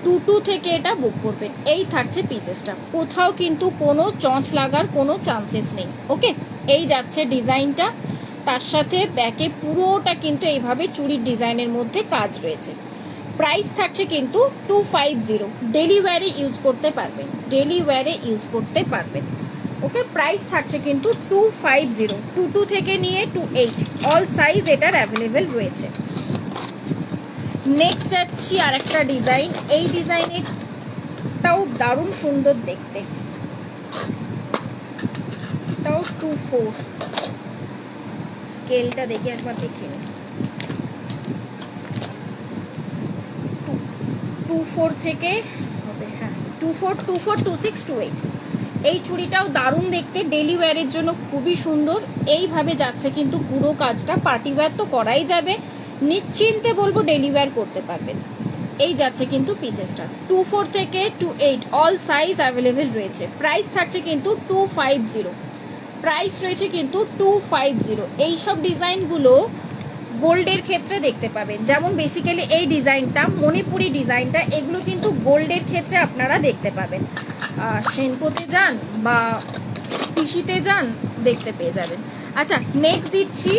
22 থেকে এটা বুক করবেন। এই থাকছে পিসেসটা, কোথাও কিন্তু কোনো চঞ্চ লাগার কোনো চান্সেস নেই। ওকে, এই যাচ্ছে ডিজাইনটা, তার সাথে ব্যাকে পুরোটা কিন্তু এইভাবে চুড়ির ডিজাইনের মধ্যে কাজ রয়েছে। প্রাইস থাকছে কিন্তু 250, ডেলি ওয়্যারে ইউজ করতে পারবেন, ডেলি ওয়্যারে ইউজ করতে পারবেন। ওকে, প্রাইস থাকছে কিন্তু 250, 22 থেকে নিয়ে 28 অল সাইজ এটার অ্যাভেলেবেল রয়েছে। নেক্সট যাচ্ছি আর একটা ডিজাইন, এই ডিজাইনেরটাও দারুণ সুন্দর দেখতে, এটাও 24, স্কেলটা দেখে একবার দেখে নিই, 24 থেকে হবে, হ্যাঁ 24, 26, 28। এই চুড়িটাও দারুণ দেখতে, ডেলি ওয়্যারের জন্য খুবই সুন্দর। এইভাবে যাচ্ছে কিন্তু পুরো কাজটা, পার্টি ওয়্যার তো করাই যাবে, নিশ্চিন্তে বলবো ডেলি ওয়্যার করতে পারবেন। এই যাচ্ছে কিন্তু পিসেসটা 24 থেকে 28 অল সাইজ অ্যাভেলেবেল রয়েছে। প্রাইস থাকছে কিন্তু 250, প্রাইস রয়েছে কিন্তু 250। এইসব ডিজাইনগুলো গোল্ডের ক্ষেত্রে দেখতে পাবেন, যেমন বেসিক্যালি এই ডিজাইনটা মণিপুরি ডিজাইনটা, এগুলো কিন্তু গোল্ডের ক্ষেত্রে আপনারা দেখতে পাবেন। সেনকোতে যান বা পিসিতে যান দেখতে পেয়ে যাবেন। আচ্ছা, নেক্সট দিচ্ছি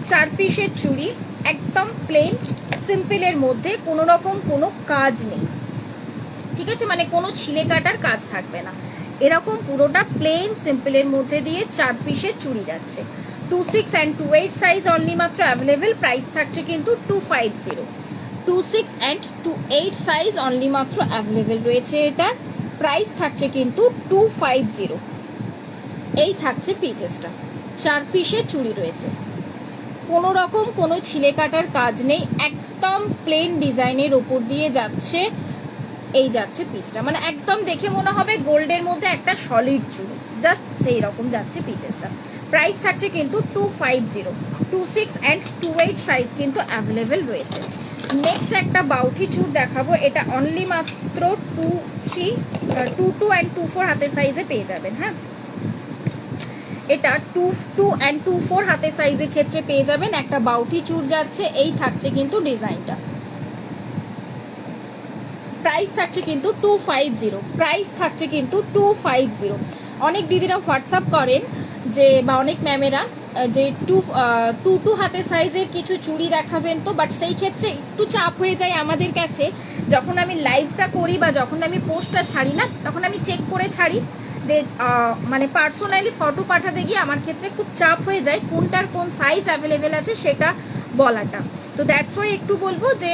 4 পিসের চুড়ি, একদম প্লেন সিম্পলের মধ্যে, কোনো রকম কোনো কাজ নেই, ঠিক আছে, মানে কোনো ছিলে কাটার কাজ থাকবে না, এরকম পুরোটা প্লেন সিম্পলের মধ্যে দিয়ে 4 পিসের চুড়ি যাচ্ছে। 26 অ্যান্ড 28 সাইজ অনলি মাত্র অ্যাভেলেবেল। প্রাইস থাকছে কিন্তু 250, 26 অ্যান্ড 28 সাইজ অনলি মাত্র অ্যাভেলেবেল রয়েছে। এটার প্রাইস থাকছে কিন্তু 250। এই থাকছে পিসেসটা, 4 পিসের চুড়ি রয়েছে, কোনো রকম কোনো ছিলে কাটার কাজ নেই, একদম প্লেন ডিজাইনের ওপর দিয়ে যাচ্ছে। এই যাচ্ছে পিসটা, মানে একদম দেখে মনে হবে গোল্ডের মধ্যে একটা সলিড চুড়ি, জাস্ট সেই রকম যাচ্ছে পিসেসটা। প্রাইস থাকছে কিন্তু 250। 26 অ্যান্ড 28 সাইজ কিন্তু অ্যাভেলেবেল রয়েছে। নেক্সট একটা বাউঠি চুড় দেখাবো, এটা অনলি মাত্র 22 অ্যান্ড 24 হাতের সাইজে পেয়ে যাবেন। হ্যাঁ, এটা 22 অ্যান্ড 24 হাতের সাইজের ক্ষেত্রে পেয়ে যাবেন। একটা বাউঠি চুড় যাচ্ছে, এই থাকছে কিন্তু ডিজাইনটা। প্রাইস থাকছে কিন্তু 250। প্রাইস থাকছে কিন্তু 250। অনেক দিদিরা হোয়াটসঅ্যাপ করেন যে, বা অনেক ম্যামেরা যে 2 হাতের সাইজের কিছু চুড়ি দেখাবেন তো, বাট সেই ক্ষেত্রে একটু চাপ হয়ে যায় আমাদের কাছে। যখন আমি লাইভটা করি বা যখন আমি পোস্টটা ছাড়ি না, তখন আমি চেক করে ছাড়ি, মানে পার্সোনালি ফটো পাঠাতে গিয়ে আমার ক্ষেত্রে খুব চাপ হয়ে যায় কোনটার কোন সাইজ অ্যাভেলেবেল আছে সেটা বলাটা। তো দ্যাটস ওয়াই একটু বলবো যে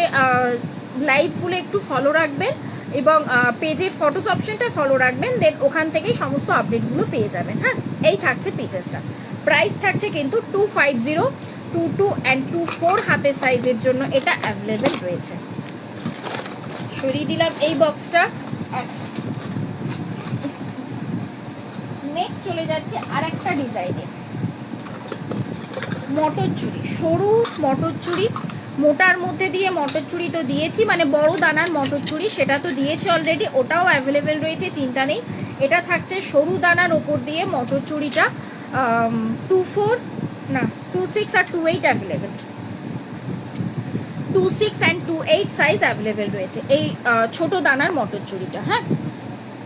লাইভগুলো একটু ফলো রাখবেন এবং পেজের ফটোস অপশনটা ফলো রাখবেন, দেন ওখান থেকেই সমস্ত আপডেটগুলো পেয়ে যাবেন। হ্যাঁ, এই থাকছে পিসেসটা। প্রাইস থাকছে কিন্তু 250। 22 অ্যান্ড 24 হাতের সাইজের জন্য এটা অ্যাভেলেবেল রয়েছে। সরিয়ে দিলাম এই বক্সটা। নেক্সট চলে যাচ্ছে আর একটা ডিজাইনে, মটর চুড়ি, সরু মটর চুড়ি। মোটার মধ্যে দিয়ে মটর চুড়ি তো দিয়েছি, মানে বড় দানার মটর চুড়ি সেটা তো দিয়েছি অলরেডি, ওটাও অ্যাভেলেবেল রয়েছে, চিন্তা নেই। এটা থাকছে সরু দানার ওপর দিয়ে মটর চুড়িটা। 26 আর 28 অ্যাভেলেবেল, 26 অ্যান্ড 28 সাইজ অ্যাভেলেবেল রয়েছে এই ছোট দানার মটর চুড়িটা। হ্যাঁ,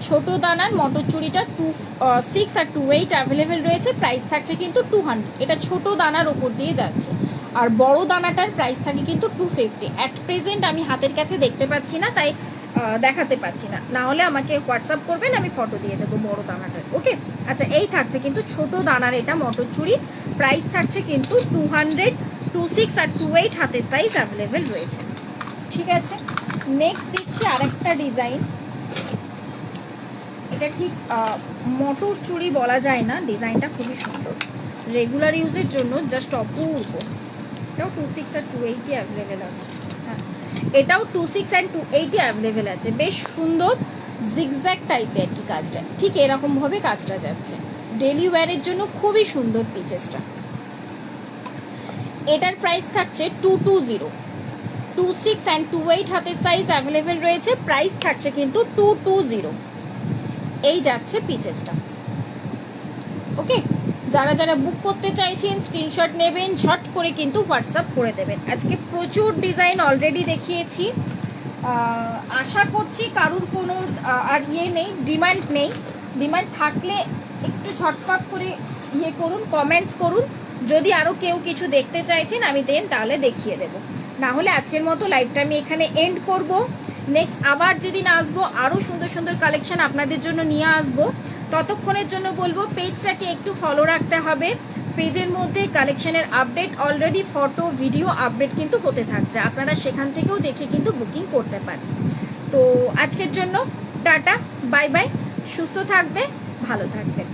ছোট দানার মটর চুড়িটা 26 আর 28 অ্যাভেলেবেল রয়েছে। প্রাইস থাকছে কিন্তু 200। এটা ছোট দানার ওপর দিয়ে যাচ্ছে। আর বড় দানাটার প্রাইস থাকে কিন্তু 250। অ্যাট প্রেজেন্ট আমি হাতের কাছে দেখতে পাচ্ছি না, তাই দেখাতে পাচ্ছি না, না হলে আমাকে হোয়াটসঅ্যাপ করবেন, আমি ফটো দিয়ে দেবো বড় দানাটার। ওকে, আচ্ছা, এই থাকছে কিন্তু ছোট দানার এটা মটর চুড়ি। প্রাইস থাকছে কিন্তু 200। 26 আর 28 হাতের সাইজ অ্যাভেলেবেল রয়েছে। ঠিক আছে, নেক্সট দিচ্ছি আরেকটা ডিজাইন। এটা ঠিক মটর চুড়ি বলা যায় না, ডিজাইনটা খুবই সুন্দর, রেগুলার ইউজের জন্য জাস্ট অপূর্ব। এটাও 26 আর 280 অ্যাভেলেবেল আছে। হ্যাঁ, এটাও 26 অ্যান্ড 280 অ্যাভেলেবেল আছে। বেশ সুন্দর জিগজ্যাগ টাইপের আর কি কাজটা, ঠিক এরকম ভাবে কাজটা যাচ্ছে। ডেলি ওয়্যারের জন্য খুবই সুন্দর পিসেসটা। এটার প্রাইস থাকছে 220। 26 অ্যান্ড 28 হাতের সাইজ অ্যাভেলেবেল রয়েছে। প্রাইস থাকছে কিন্তু 220। এই যাচ্ছে পিসেসটা। ওকে, যারা যারা বুক করতে চাইছেন স্ক্রিনশট নেবেন, ঝট করে কিন্তু হোয়াটসঅ্যাপ করে দেবেন। আজকে প্রচুর ডিজাইন অলরেডি দেখিয়েছি, আশা করছি কারুর কোনো আর নেই, ডিমান্ড নেই। ডিমান্ড থাকলে একটু ঝটপট করে করুন, কমেন্টস করুন। যদি আরও কেউ কিছু দেখতে চাইছেন আমি দেন তাহলে দেখিয়ে দেব, না হলে আজকের মতো লাইভটা আমি এখানে এন্ড করব। নেক্সট আবার যেদিন আসবো আরও সুন্দর সুন্দর কালেকশন আপনাদের জন্য নিয়ে আসবো। ততক্ষণের জন্য বলবো পেজটাকে একটু ফলো রাখতে হবে। পেজের মধ্যে কালেকশনের update, already photo video update কিন্তু হতে থাকছে, আপনারা সেখান থেকেও দেখে কিন্তু বুকিং করতে পারেন। তো আজকের জন্য টাটা, বাই বাই, সুস্থ থাকবে, ভালো থাকবেন।